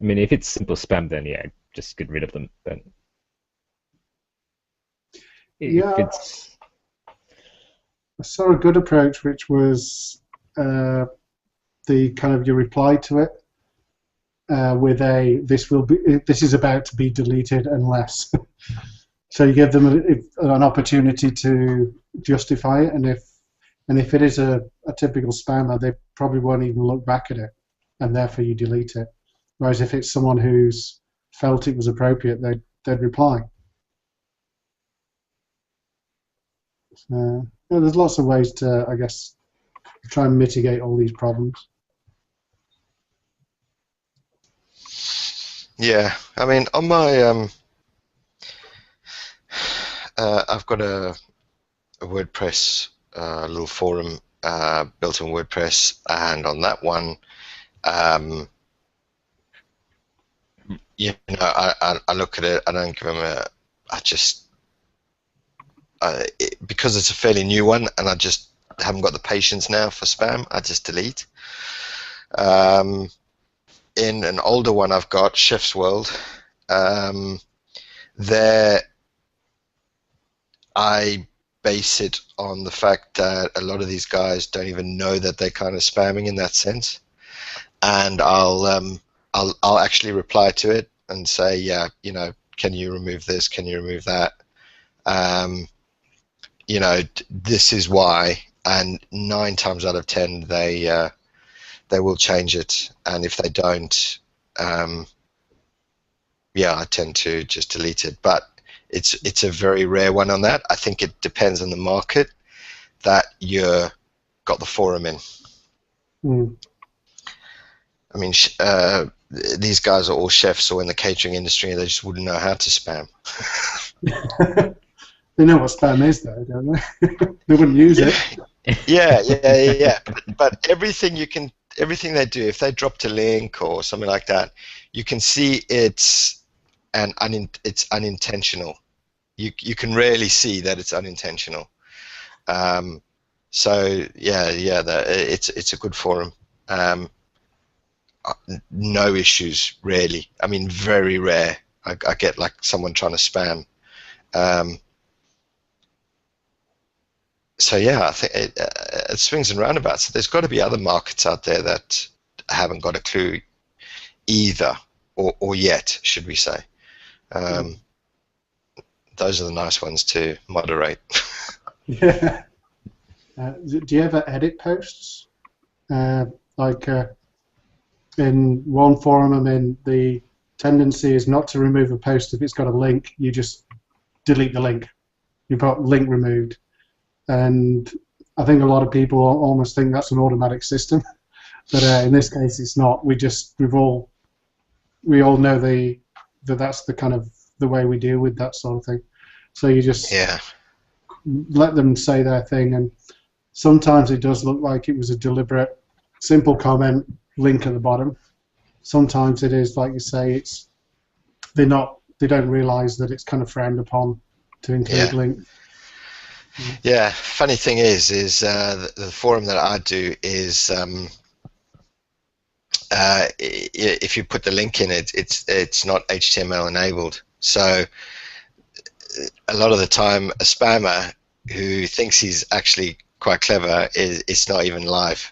[SPEAKER 3] I mean, if it's simple spam, then yeah, just get rid of them. But if it's...
[SPEAKER 2] I saw a good approach, which was the kind of you reply to it with this is about to be deleted unless. So you give them an opportunity to justify it, and if it is a typical spammer, they probably won't even look back at it, and therefore you delete it. Whereas if it's someone who's felt it was appropriate, they'd reply. So, there's lots of ways to, I guess, try and mitigate all these problems.
[SPEAKER 4] Yeah, I mean, on my I've got a WordPress little forum built on WordPress, and on that one, I look at it. I don't give them I just because it's a fairly new one, and I just haven't got the patience now for spam, I just delete. In an older one I've got, Chef's World, there I base it on the fact that a lot of these guys don't even know that they're kind of spamming in that sense, and I'll actually reply to it and say, yeah, you know, can you remove this? Can you remove that? You know, this is why, and 9 times out of 10 they will change it, and if they don't, yeah, I tend to just delete it. But it's a very rare one on that. I think it depends on the market that you got the forum in.
[SPEAKER 2] Mm.
[SPEAKER 4] I mean, these guys are all chefs or in the catering industry, and they just wouldn't know how to spam.
[SPEAKER 2] They know what spam is, though, don't they? They wouldn't use it.
[SPEAKER 4] Yeah. But everything they do, if they dropped a link or something like that, you can see it's unintentional. You can rarely see that it's unintentional. So yeah, it's a good forum. No issues really. I mean, very rare. I get like someone trying to spam. So yeah, I think it swings and roundabouts. There's got to be other markets out there that haven't got a clue either, or yet, should we say. Those are the nice ones to moderate.
[SPEAKER 2] Yeah. Do you ever edit posts? Like in one forum I'm in, the tendency is not to remove a post if it's got a link. You just delete the link. You put link removed. And I think a lot of people almost think that's an automatic system, but in this case it's not. We all know that's the kind of the way we deal with that sort of thing. So you just let them say their thing, and sometimes it does look like it was a deliberate, simple comment, link at the bottom. Sometimes it is, like you say, they don't realise that it's kind of frowned upon to include links.
[SPEAKER 4] Yeah, funny thing is the forum that I do is if you put the link in it, it's not HTML enabled. So a lot of the time, a spammer who thinks he's actually quite clever it's not even live.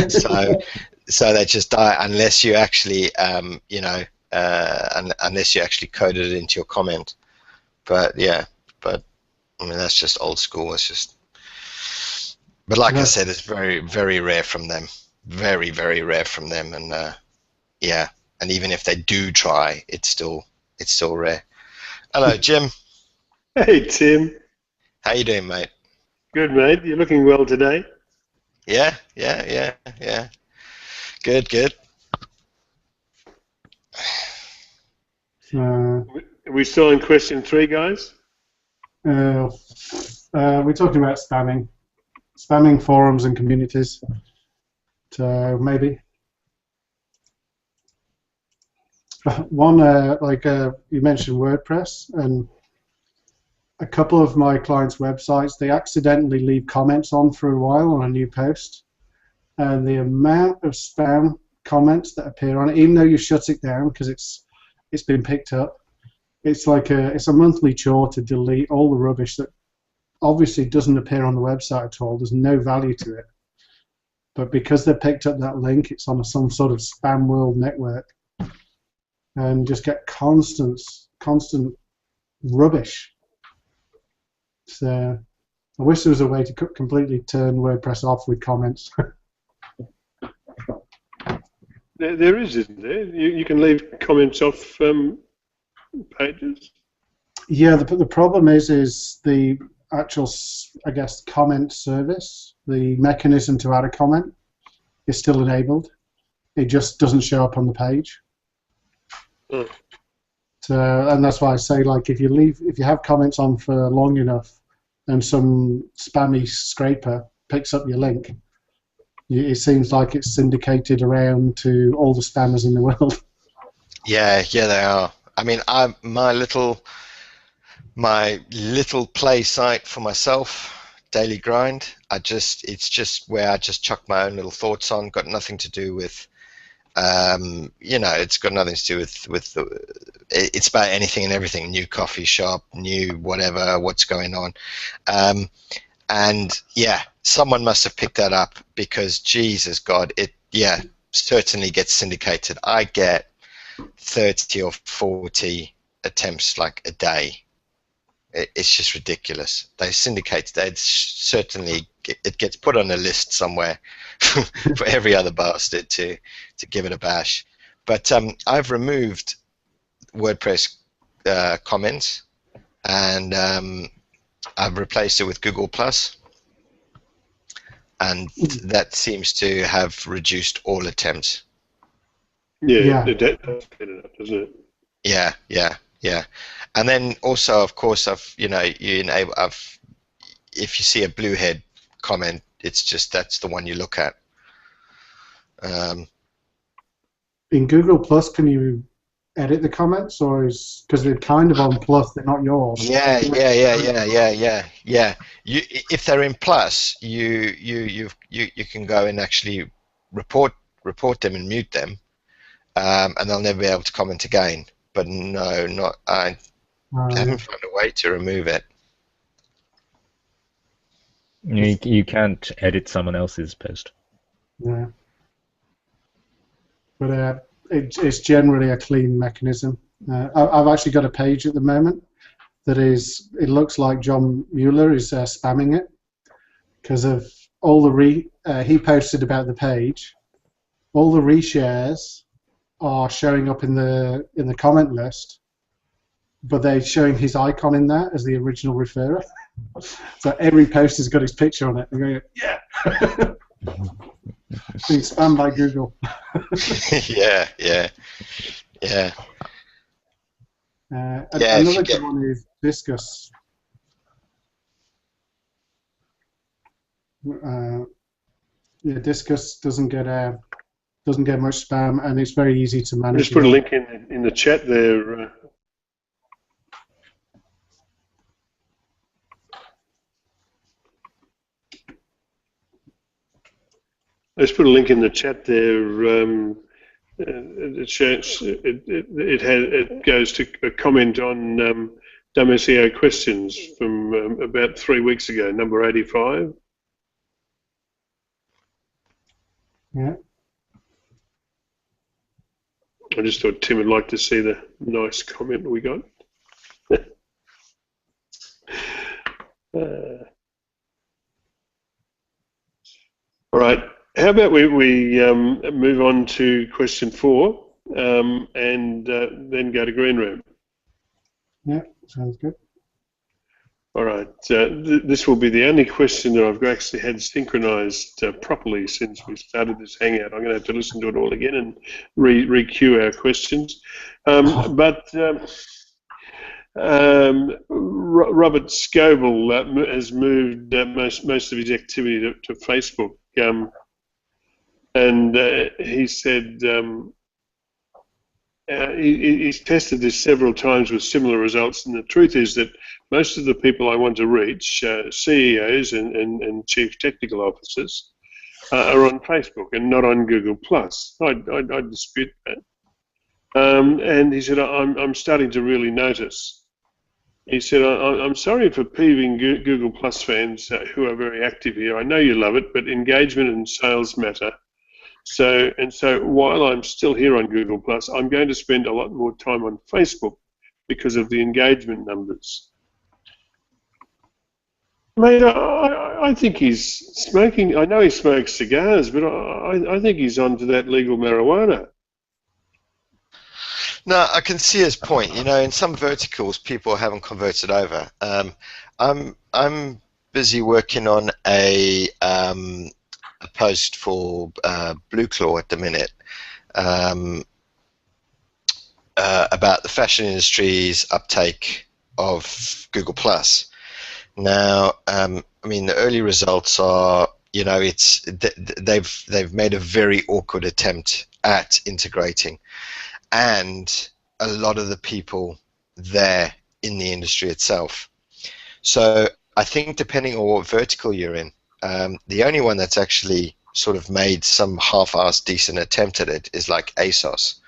[SPEAKER 4] So they just die unless you actually unless you actually coded it into your comment. But yeah, I mean, that's just old school. It's just, but like I said, it's very, very rare from them. Very, very rare from them. And yeah, and even if they do try, it's still rare. Hello, Jim.
[SPEAKER 1] Hey, Tim.
[SPEAKER 4] How you doing, mate?
[SPEAKER 1] Good, mate. You're looking well today.
[SPEAKER 4] Yeah. Good.
[SPEAKER 1] Are we still in question 3, guys?
[SPEAKER 2] We're talking about spamming forums and communities. So maybe one, you mentioned WordPress, and a couple of my clients' websites, they accidentally leave comments on for a while on a new post, and the amount of spam comments that appear on it, even though you shut it down because it's been picked up, it's a monthly chore to delete all the rubbish that obviously doesn't appear on the website at all. There's no value to it. But because they picked up that link, it's on some sort of spam world network, and just get constant rubbish. So I wish there was a way to completely turn WordPress off with comments.
[SPEAKER 1] There is, isn't there? You can leave comments off pages.
[SPEAKER 2] Yeah, the problem is the actual, I guess, comment service. The mechanism to add a comment is still enabled. It just doesn't show up on the page.
[SPEAKER 1] Mm.
[SPEAKER 2] So, and that's why I say, like, if you have comments on for long enough, and some spammy scraper picks up your link, it seems like it's syndicated around to all the spammers in the world.
[SPEAKER 4] Yeah, they are. I mean, my little my little play site for myself, Daily Grind. It's just where I just chuck my own little thoughts on. Got nothing to do with, it's got nothing to do with it's about anything and everything. New coffee shop, new whatever, what's going on, and yeah, someone must have picked that up because Jesus God, it certainly gets syndicated. I get 30 or 40 attempts like a day. It's just ridiculous. They syndicate. It gets put on a list somewhere for every other bastard to give it a bash. But I've removed WordPress comments, and I've replaced it with Google Plus, and that seems to have reduced all attempts.
[SPEAKER 1] Yeah. That's better enough, doesn't it?
[SPEAKER 4] Yeah. And then also, of course, if you see a Bluehead comment, it's just that's the one you look at.
[SPEAKER 2] In Google Plus, can you edit the comments, or because they're kind of on Plus, they're not yours?
[SPEAKER 4] Yeah. If they're in Plus, you can go and actually report them and mute them, and they'll never be able to comment again. But no, I haven't found a way to remove it.
[SPEAKER 3] You can't edit someone else's post.
[SPEAKER 2] Yeah. But it's generally a clean mechanism. I've actually got a page at the moment that it looks like John Mueller is spamming it because of all the he posted about the page. All the reshares are showing up in the comment list, but they're showing his icon in there as the original referrer. So every post has got his picture on it. I'm going, yeah, being spammed by Google.
[SPEAKER 4] Yeah.
[SPEAKER 2] Another good one is Disqus. Disqus doesn't get much spam, and it's very easy to manage.
[SPEAKER 1] Just put a link in the chat there. Let's put a link in the chat there. It goes to a comment on dumb SEO questions from about 3 weeks ago, number 85.
[SPEAKER 2] Yeah.
[SPEAKER 1] I just thought Tim would like to see the nice comment we got. All right. How about we move on to question 4 and then go to Green Room?
[SPEAKER 2] Yeah, sounds good.
[SPEAKER 1] All right. This will be the only question that I've actually had synchronized properly since we started this Hangout. I'm going to have to listen to it all again and re-queue our questions. But Robert Scoble has moved most of his activity to Facebook. And he said he's tested this several times with similar results, and the truth is that most of the people I want to reach, CEOs and chief technical officers, are on Facebook and not on Google+. I dispute that. And he said, I'm starting to really notice. He said, I'm sorry for peeving Google Plus fans who are very active here. I know you love it, but engagement and sales matter. So while I'm still here on Google Plus, I'm going to spend a lot more time on Facebook because of the engagement numbers. Mate, I think he's smoking. I know he smokes cigars, but I think he's onto that legal marijuana.
[SPEAKER 4] No, I can see his point. You know, in some verticals, people haven't converted over. I'm busy working on a post for Blueclaw at the minute about the fashion industry's uptake of Google+. Now, I mean, the early results are, you know, they've made a very awkward attempt at integrating, and a lot of the people there in the industry itself. So I think depending on what vertical you're in, the only one that's actually sort of made some half-assed decent attempt at it is like ASOS.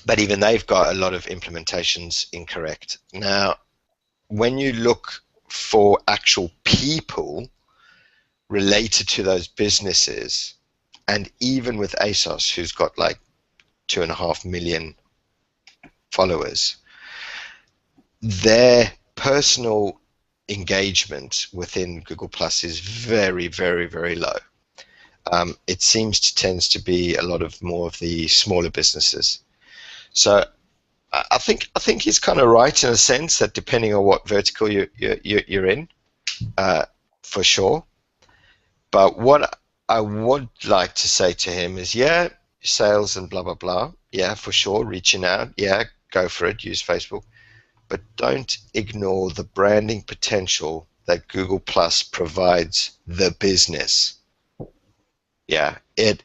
[SPEAKER 4] But even they've got a lot of implementations incorrect. Now, when you look for actual people related to those businesses, and even with ASOS, who's got like 2.5 million followers, their personal engagement within Google Plus is very, very, very low. It tends to be a lot of more of the smaller businesses. So I think he's kind of right in a sense that depending on what vertical you're in, for sure. But what I would like to say to him is, yeah, sales and blah blah blah, yeah, for sure, reaching out, yeah, go for it, use Facebook, but don't ignore the branding potential that Google Plus provides the business. Yeah, it's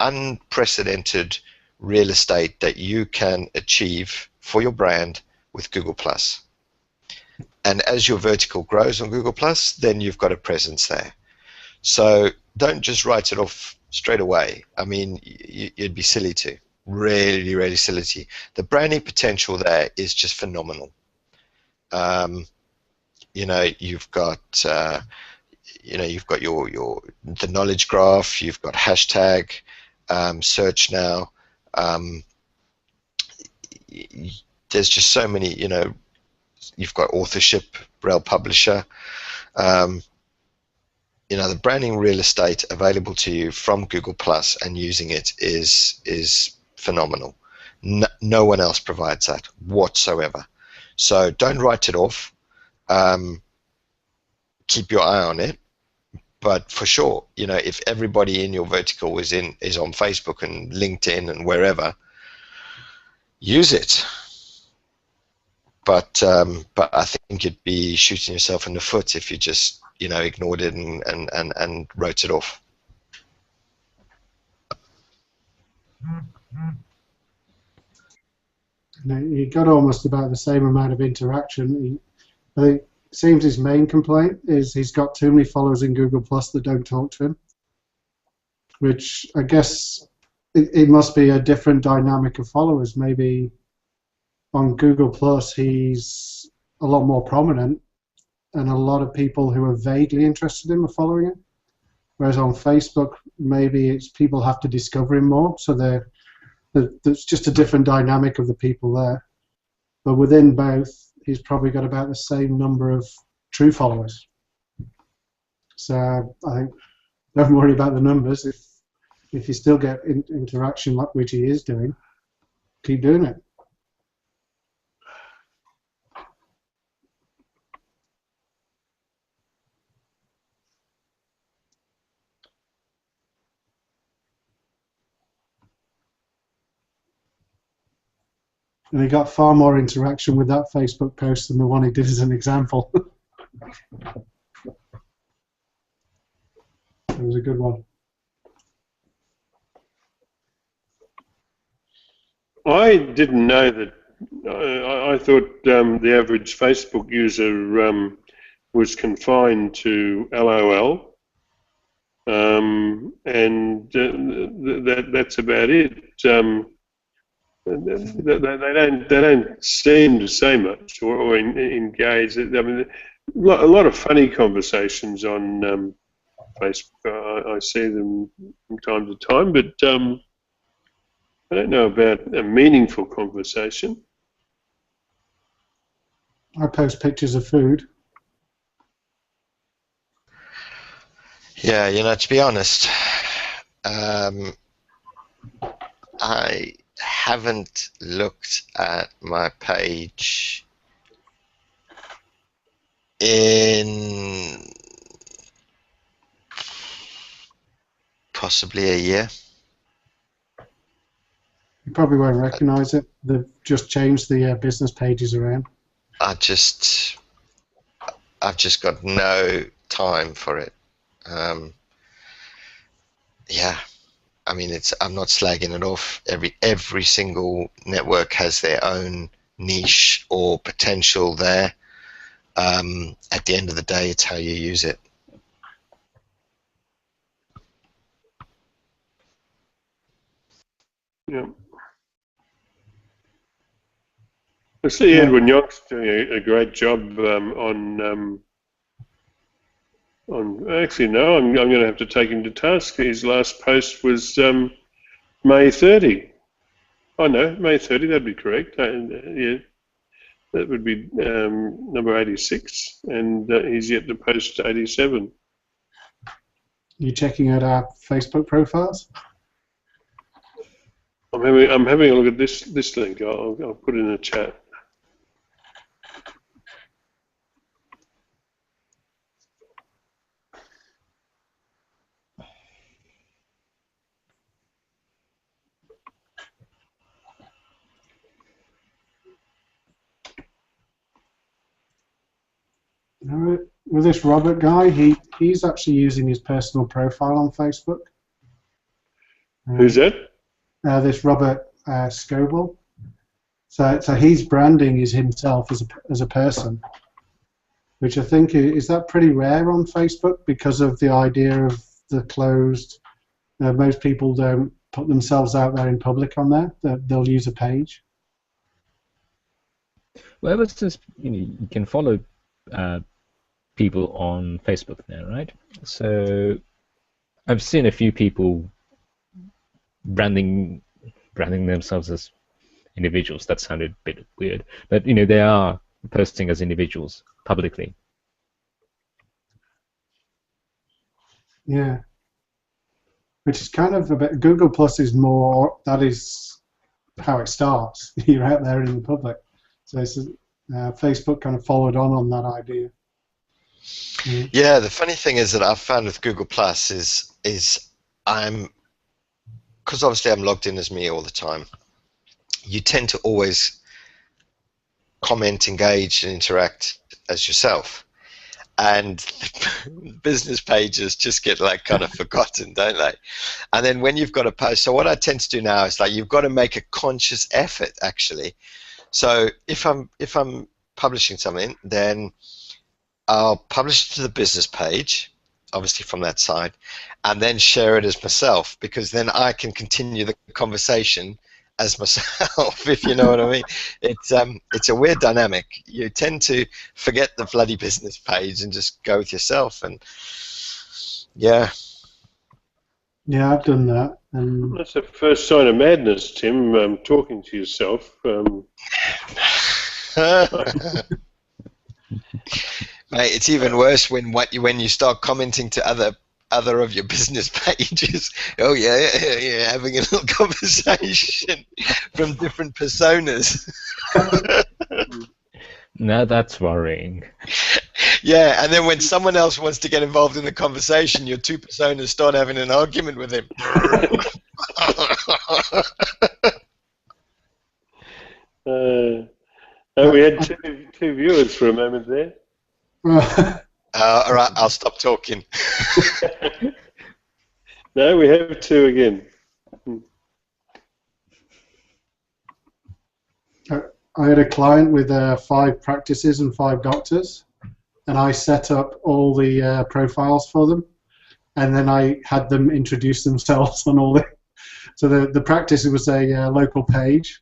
[SPEAKER 4] unprecedented real estate that you can achieve for your brand with Google Plus. And as your vertical grows on Google Plus, then you've got a presence there. So don't just write it off straight away. I mean, you'd be silly to. Really, really silly to. The branding potential there is just phenomenal. You've got the knowledge graph. You've got hashtag, search now. There's just so many. You've got authorship, Braille Publisher. The branding real estate available to you from Google Plus and using it is phenomenal. No one else provides that whatsoever. So don't write it off. Keep your eye on it. But for sure, if everybody in your vertical is on Facebook and LinkedIn and wherever, use it. But I think you'd be shooting yourself in the foot if you just ignored it and wrote it off.
[SPEAKER 2] He got almost about the same amount of interaction. I think it seems his main complaint is he's got too many followers in Google Plus that don't talk to him, which I guess it must be a different dynamic of followers. Maybe on Google Plus he's a lot more prominent and a lot of people who are vaguely interested in him are following him, whereas on Facebook maybe it's people have to discover him more, so there's just a different dynamic of the people there. But within both, he's probably got about the same number of true followers. So I think don't worry about the numbers. If you still get interaction like which he is doing, keep doing it. And he got far more interaction with that Facebook post than the one he did as an example. It was a good one.
[SPEAKER 1] I didn't know that. I thought the average Facebook user was confined to LOL, and that's about it. They don't seem to say much or engage. I mean, a lot of funny conversations on Facebook. I see them from time to time, but I don't know about a meaningful conversation.
[SPEAKER 2] I post pictures of food.
[SPEAKER 4] Yeah, to be honest, I haven't looked at my page in possibly a year.
[SPEAKER 2] You probably won't recognize it. They've just changed the business pages around.
[SPEAKER 4] I've just got no time for it. Yeah, I mean, I'm not slagging it off. Every single network has their own niche or potential there. At the end of the day, it's how you use it.
[SPEAKER 1] Yeah. I see Edwin Young's doing a great job on. Actually, no, I'm going to have to take him to task. His last post was May 30. Oh no, May 30. That'd be correct. Yeah, that would be number 86, and he's yet to post 87.
[SPEAKER 2] You checking out our Facebook profiles?
[SPEAKER 1] I'm having a look at this link. I'll put it in the chat.
[SPEAKER 2] All right. With this Robert guy, he's actually using his personal profile on Facebook.
[SPEAKER 1] Who's that?
[SPEAKER 2] This Robert Scoble. So he's branding is himself as a person, which I think is that pretty rare on Facebook because of the idea of the closed. Most people don't put themselves out there in public on there. They'll use a page.
[SPEAKER 3] Well, ever since you can follow people on Facebook now, right? So I've seen a few people branding themselves as individuals. That sounded a bit weird, but they are posting as individuals publicly.
[SPEAKER 2] Yeah, which is kind of a bit. Google Plus is more. That is how it starts. You're out there in the public. So it's, Facebook kind of followed on that idea.
[SPEAKER 4] Yeah, the funny thing is that I've found with Google Plus is because obviously I'm logged in as me all the time. You tend to always comment, engage, and interact as yourself, and business pages just get like kind of forgotten, don't they? And then when you've got a post, so what I tend to do now is like you've got to make a conscious effort actually. So if I'm publishing something, then I'll publish it to the business page, obviously from that side, and then share it as myself, because then I can continue the conversation as myself, if you know what I mean. It's a weird dynamic. You tend to forget the bloody business page and just go with yourself, and yeah.
[SPEAKER 2] Yeah, I've done that. And
[SPEAKER 1] that's the first sign of madness, Tim. Talking to yourself.
[SPEAKER 4] Mate, it's even worse when you start commenting to other of your business pages. Oh yeah, having a little conversation from different personas.
[SPEAKER 3] Now that's worrying.
[SPEAKER 4] Yeah, and then when someone else wants to get involved in the conversation, your two personas start having an argument with him.
[SPEAKER 1] We had two viewers for a moment there.
[SPEAKER 4] All right, I'll stop talking.
[SPEAKER 1] No, we have two again.
[SPEAKER 2] I had a client with 5 practices and 5 doctors, and I set up all the profiles for them, and then I had them introduce themselves on all the. So the practice was a local page,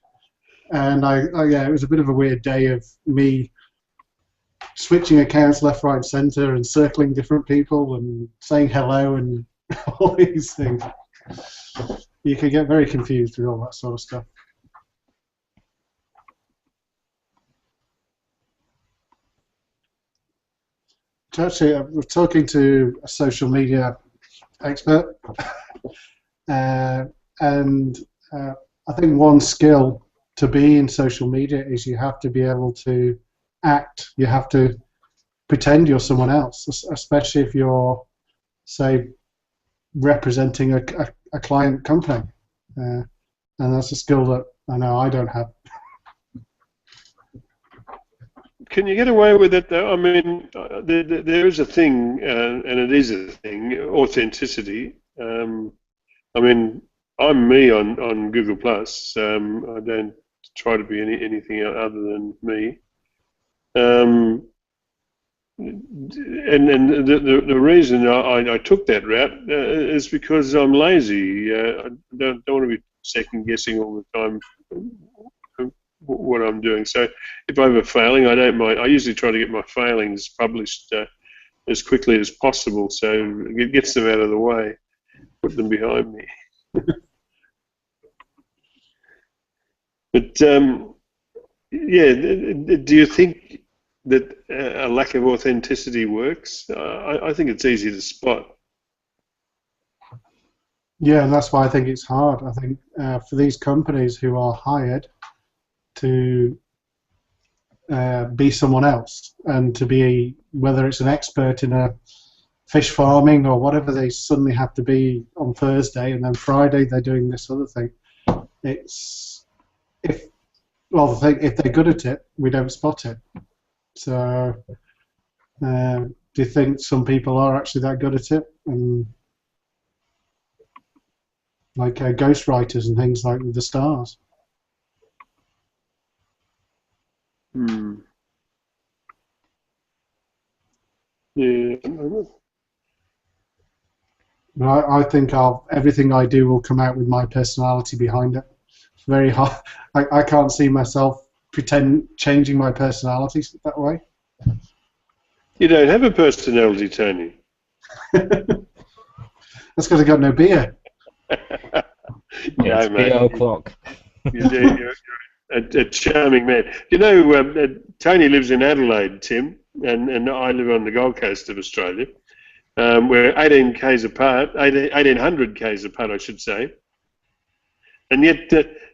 [SPEAKER 2] and it was a bit of a weird day of me switching accounts left, right, center, and circling different people and saying hello and all these things. You could get very confused with all that sort of stuff. Actually, I was talking to a social media expert, and I think one skill to be in social media is you have to be able to act. You have to pretend you're someone else, especially if you're, say, representing a client company, and that's a skill that I know I don't have.
[SPEAKER 1] Can you get away with it though? I mean, there is a thing, and it is a thing, authenticity. I mean, I'm me on Google Plus. I don't try to be anything other than me. And the reason I took that route is because I'm lazy. I don't want to be second guessing all the time what I'm doing. So if I have a failing, I don't mind. I usually try to get my failings published as quickly as possible, so it gets them out of the way, put them behind me. But yeah, do you think that a lack of authenticity works? I think it's easy to spot.
[SPEAKER 2] Yeah, and that's why I think it's hard. I think for these companies who are hired to be someone else and to be, whether it's an expert in a fish farming or whatever they suddenly have to be on Thursday, and then Friday they're doing this other thing. It's if they're good at it, we don't spot it. So, do you think some people are actually that good at it? Like ghostwriters and things like with the stars.
[SPEAKER 1] Yeah.
[SPEAKER 2] I think everything I do will come out with my personality behind it. It's very hard. I can't see myself changing my personality that way.
[SPEAKER 1] You don't have a personality, Tony.
[SPEAKER 2] That's because I got no beer.
[SPEAKER 3] Yeah, it's beer o'clock.
[SPEAKER 1] You're a charming man. You know, Tony lives in Adelaide, Tim, and I live on the Gold Coast of Australia. We're 18 k's apart, 1800 k's apart, I should say. And yet,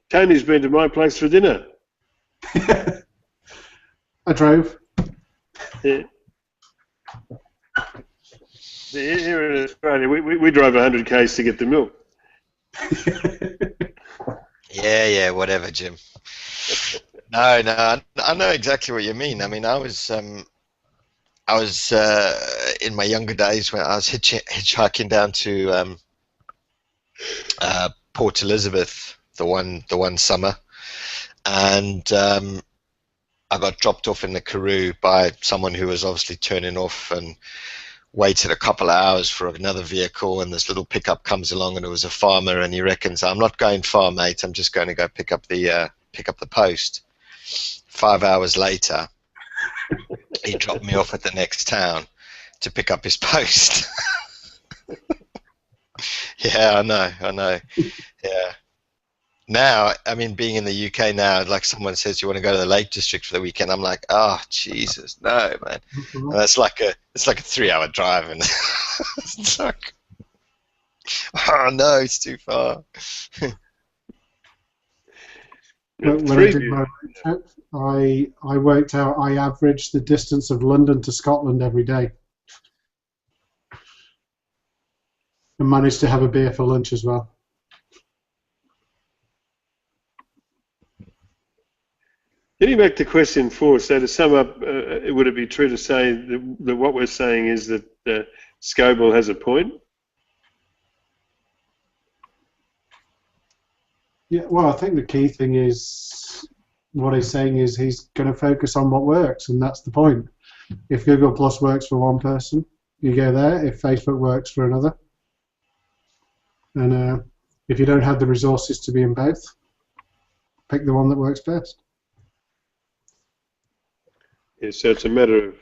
[SPEAKER 1] Tony's been to my place for dinner.
[SPEAKER 2] I drove.
[SPEAKER 1] Yeah. Here in Australia, we drove 100 k's to get the milk.
[SPEAKER 4] Yeah, whatever, Jim. No, I know exactly what you mean. I mean, I was in my younger days when I was hitchhiking down to Port Elizabeth the one summer, and I got dropped off in the Karoo by someone who was obviously turning off and waited a couple of hours for another vehicle, and this little pickup comes along, and it was a farmer, and he reckons, I'm not going far, mate, I'm just going to go pick up the post. 5 hours later, he dropped me off at the next town to pick up his post. Yeah, I know. Yeah. Now, I mean, being in the UK now, like someone says you want to go to the Lake District for the weekend, I'm like, oh, Jesus, no, man. And it's like a 3-hour drive, and it's like, oh no, it's too far.
[SPEAKER 2] When I did my trip, I worked out I averaged the distance of London to Scotland every day, and managed to have a beer for lunch as well.
[SPEAKER 1] Getting back to question 4, so to sum up, would it be true to say that what we're saying is that Scoble has a point?
[SPEAKER 2] Yeah, well, I think the key thing is what he's saying is he's going to focus on what works, and that's the point. If Google Plus works for one person, you go there. If Facebook works for another, and if you don't have the resources to be in both, pick the one that works best.
[SPEAKER 1] Yeah, so it's a matter of,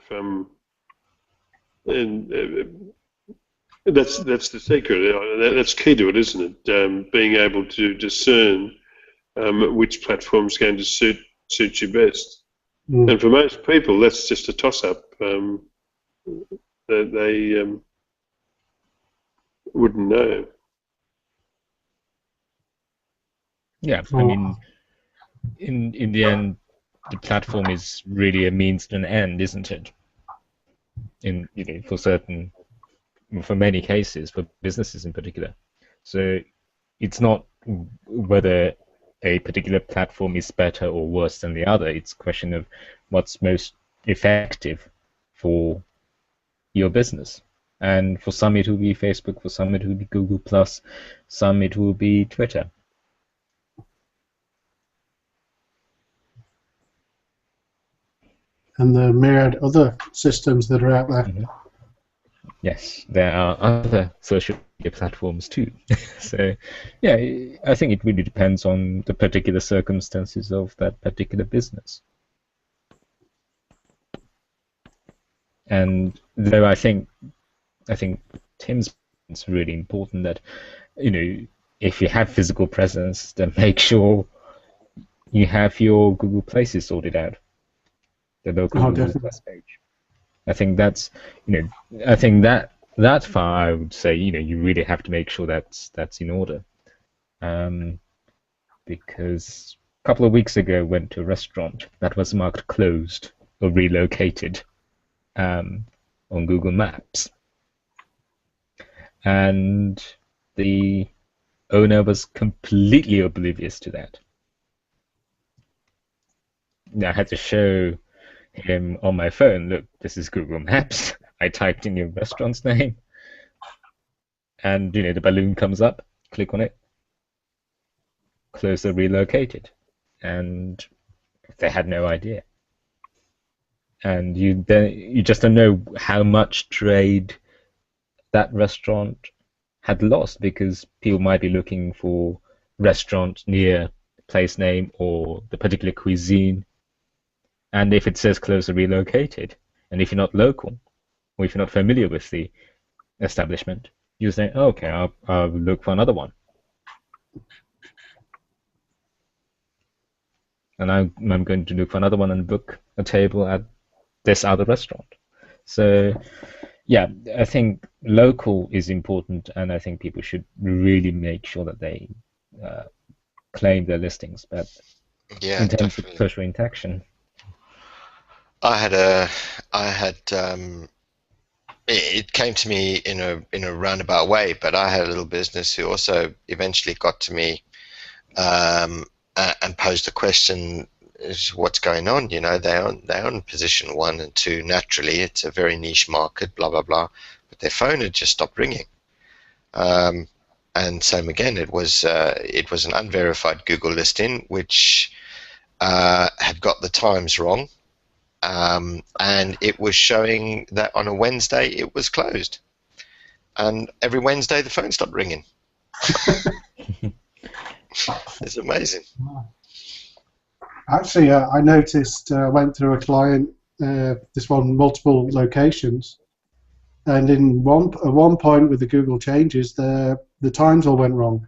[SPEAKER 1] that's the secret. That's key to it, isn't it? Being able to discern which platform's going to suit you best. And for most people, that's just a toss-up. They wouldn't know.
[SPEAKER 3] Yeah, I mean, in the end, the platform is really a means to an end, isn't it? For many cases, for businesses in particular. So it's not whether a particular platform is better or worse than the other. It's a question of what's most effective for your business. And for some it will be Facebook, for some it will be Google+, some it will be Twitter.
[SPEAKER 2] And the myriad other systems that are out there.
[SPEAKER 3] Mm-hmm. Yes, there are other social media platforms too. So, yeah, I think it really depends on the particular circumstances of that particular business. And though I think Tim's it's really important that, if you have physical presence, then make sure you have your Google Places sorted out, the local Google Plus page. I think that's, I think that far I would say, you really have to make sure that's in order. Because a couple of weeks ago I went to a restaurant that was marked closed or relocated on Google Maps. And the owner was completely oblivious to that. I had to show him on my phone, look, this is Google Maps. I typed in your restaurant's name, and the balloon comes up. Click on it. Closed or relocated, and they had no idea. And you just don't know how much trade that restaurant had lost, because people might be looking for restaurant near place name or the particular cuisine. And if it says closed or relocated, and if you're not local, or if you're not familiar with the establishment, you say, oh, okay, I'll look for another one. And I'm going to look for another one and book a table at this other restaurant. So, yeah, I think local is important, and I think people should really make sure that they claim their listings. But in terms of social interaction,
[SPEAKER 4] it came to me in a roundabout way, but I had a little business who also eventually got to me and posed the question: is what's going on? They're on position 1 and 2 naturally. It's a very niche market, blah blah blah. But their phone had just stopped ringing. And same again, it was an unverified Google listing which had got the times wrong, and it was showing that on a Wednesday it was closed, and every Wednesday the phone stopped ringing. It's amazing.
[SPEAKER 2] Actually, I noticed, went through a client, this one, multiple locations, and at one point with the Google changes, the times all went wrong.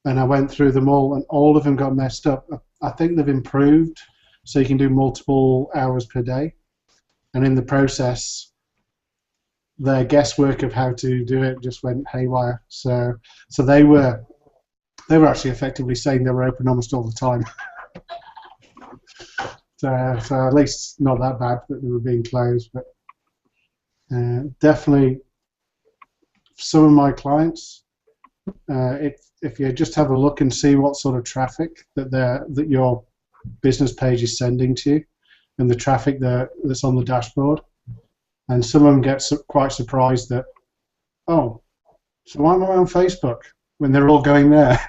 [SPEAKER 2] And I went through them all, and all of them got messed up. I think they've improved, so you can do multiple hours per day. And in the process, their guesswork of how to do it just went haywire. So they were actually effectively saying they were open almost all the time. So at least not that bad that they were being closed, but definitely some of my clients, if you just have a look and see what sort of traffic that your business page is sending to you, and the traffic that's on the dashboard, and some of them get quite surprised that, oh, so why am I on Facebook when they're all going there?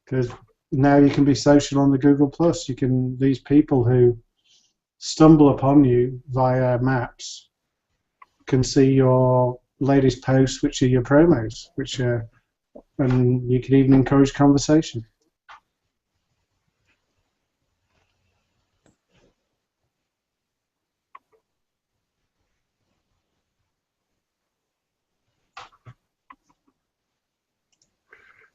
[SPEAKER 2] Because now you can be social on the Google Plus. These people who stumble upon you via Maps can see your latest posts, which are your promos, and you can even encourage conversation.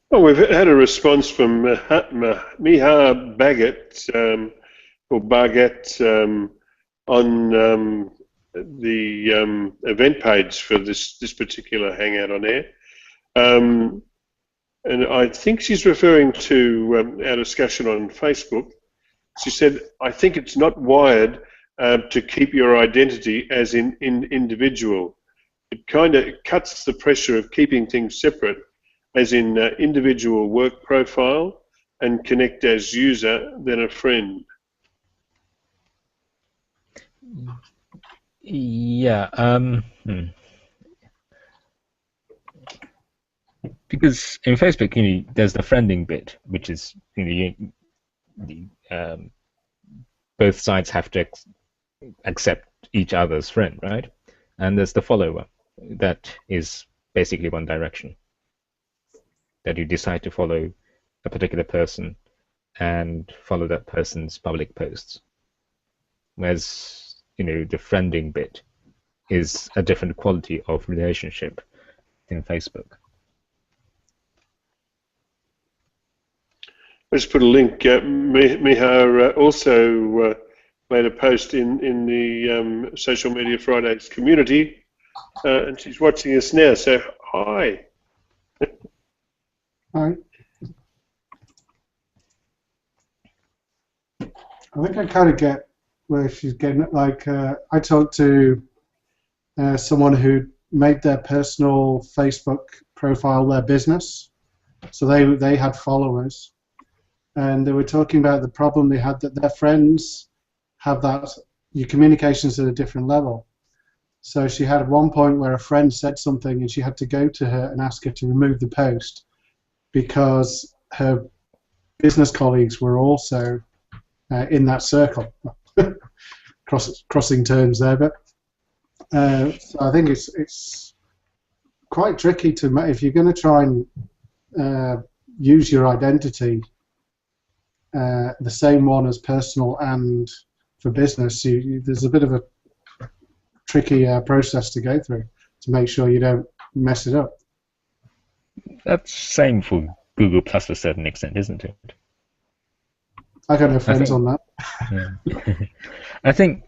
[SPEAKER 1] Well, we've had a response from Mihar Bagat, or Bagat, on the event page for this particular Hangout on Air. And I think she's referring to our discussion on Facebook. She said, I think it's not wired to keep your identity as in individual. It kind of cuts the pressure of keeping things separate, as in individual work profile, and connect as user, then a friend.
[SPEAKER 3] Yeah. Because in Facebook, there's the friending bit, which is both sides have to accept each other's friend, right? And there's the follower, that is basically one direction. That you decide to follow a particular person and follow that person's public posts. Whereas, the friending bit is a different quality of relationship in Facebook.
[SPEAKER 1] Let's put a link. Miha also made a post in the Social Media Fridays community, and she's watching us now. So, hi.
[SPEAKER 2] Hi. I think I kind of get where she's getting it. Like, I talked to someone who made their personal Facebook profile their business, so they had followers, and they were talking about the problem they had, that their friends have that your communications at a different level. So she had one point where a friend said something and she had to go to her and ask her to remove the post because her business colleagues were also in that circle. Crossing terms there, but so I think it's quite tricky to, if you're going to try and use your identity, the same one as personal and for business, there's a bit of a tricky process to go through to make sure you don't mess it up.
[SPEAKER 3] That's same for Google Plus to a certain extent, isn't it?
[SPEAKER 2] I got no friends on that.
[SPEAKER 3] Yeah. I think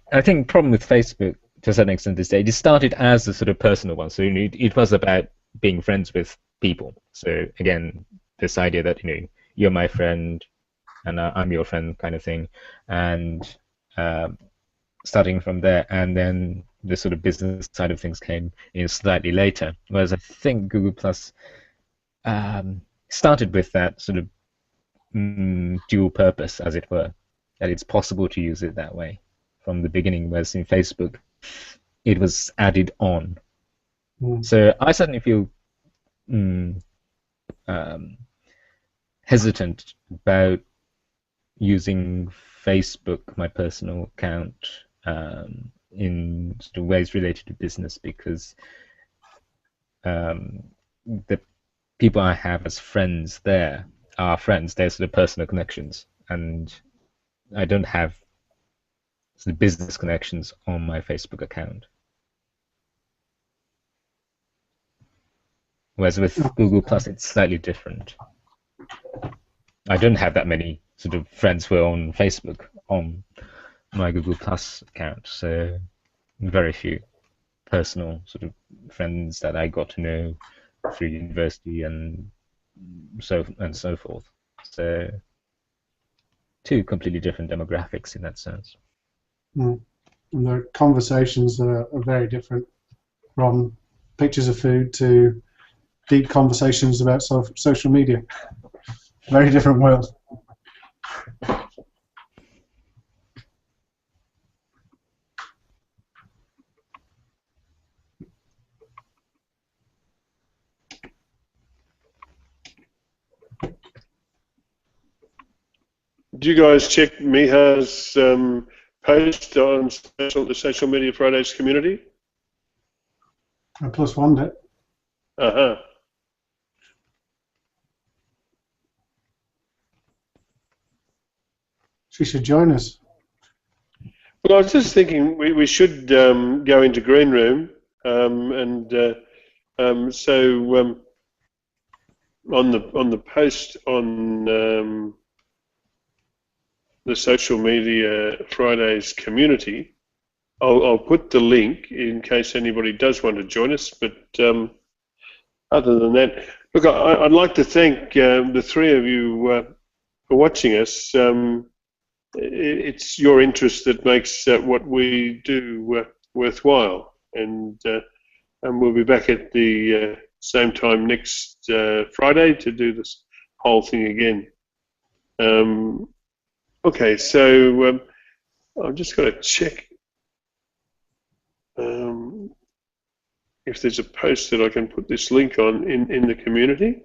[SPEAKER 3] problem with Facebook to a certain extent is that it started as a sort of personal one, so it was about being friends with people. So again, this idea that you're my friend and I'm your friend kind of thing, and starting from there, and then the sort of business side of things came in slightly later. Whereas I think Google Plus started with that sort of dual purpose, as it were, that it's possible to use it that way from the beginning, whereas in Facebook it was added on. So I certainly feel hesitant about using Facebook, my personal account, in sort of ways related to business, because the people I have as friends there are friends, they're sort of personal connections, and I don't have sort of business connections on my Facebook account. Whereas with Google Plus, it's slightly different. I don't have that many sort of friends who are on Facebook on my Google Plus account, so very few personal sort of friends that I got to know through university and so forth. So two completely different demographics in that sense.
[SPEAKER 2] And the conversations are very different, from pictures of food to deep conversations about social media. Very different world.
[SPEAKER 1] Do you guys check Miha's post on the Social Media Fridays community?
[SPEAKER 2] I plus one it.
[SPEAKER 1] Uh-huh.
[SPEAKER 2] She should join us.
[SPEAKER 1] Well, I was just thinking we should go into Green Room, so on the post on the Social Media Fridays community, I'll put the link in case anybody does want to join us. But other than that, look, I'd like to thank the three of you for watching us. It's your interest that makes what we do worthwhile, and we'll be back at the same time next Friday to do this whole thing again. Okay, so I'm just going to check if there's a post that I can put this link on in the community.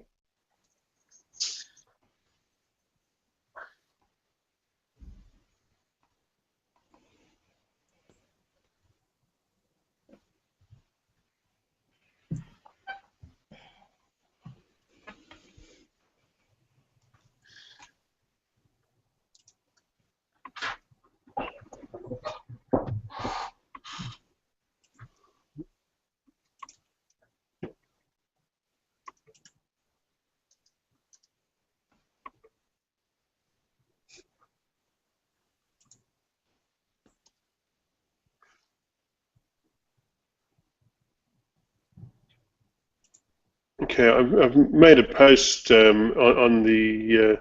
[SPEAKER 1] Okay, I've made a post on the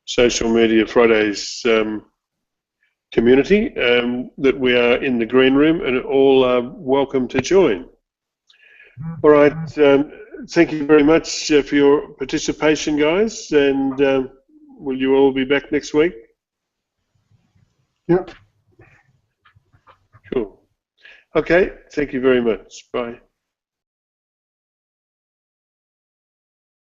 [SPEAKER 1] Social Media Fridays community that we are in the green room and all are welcome to join. All right, thank you very much for your participation, guys, and will you all be back next week?
[SPEAKER 2] Yep.
[SPEAKER 1] Cool. Okay, thank you very much. Bye.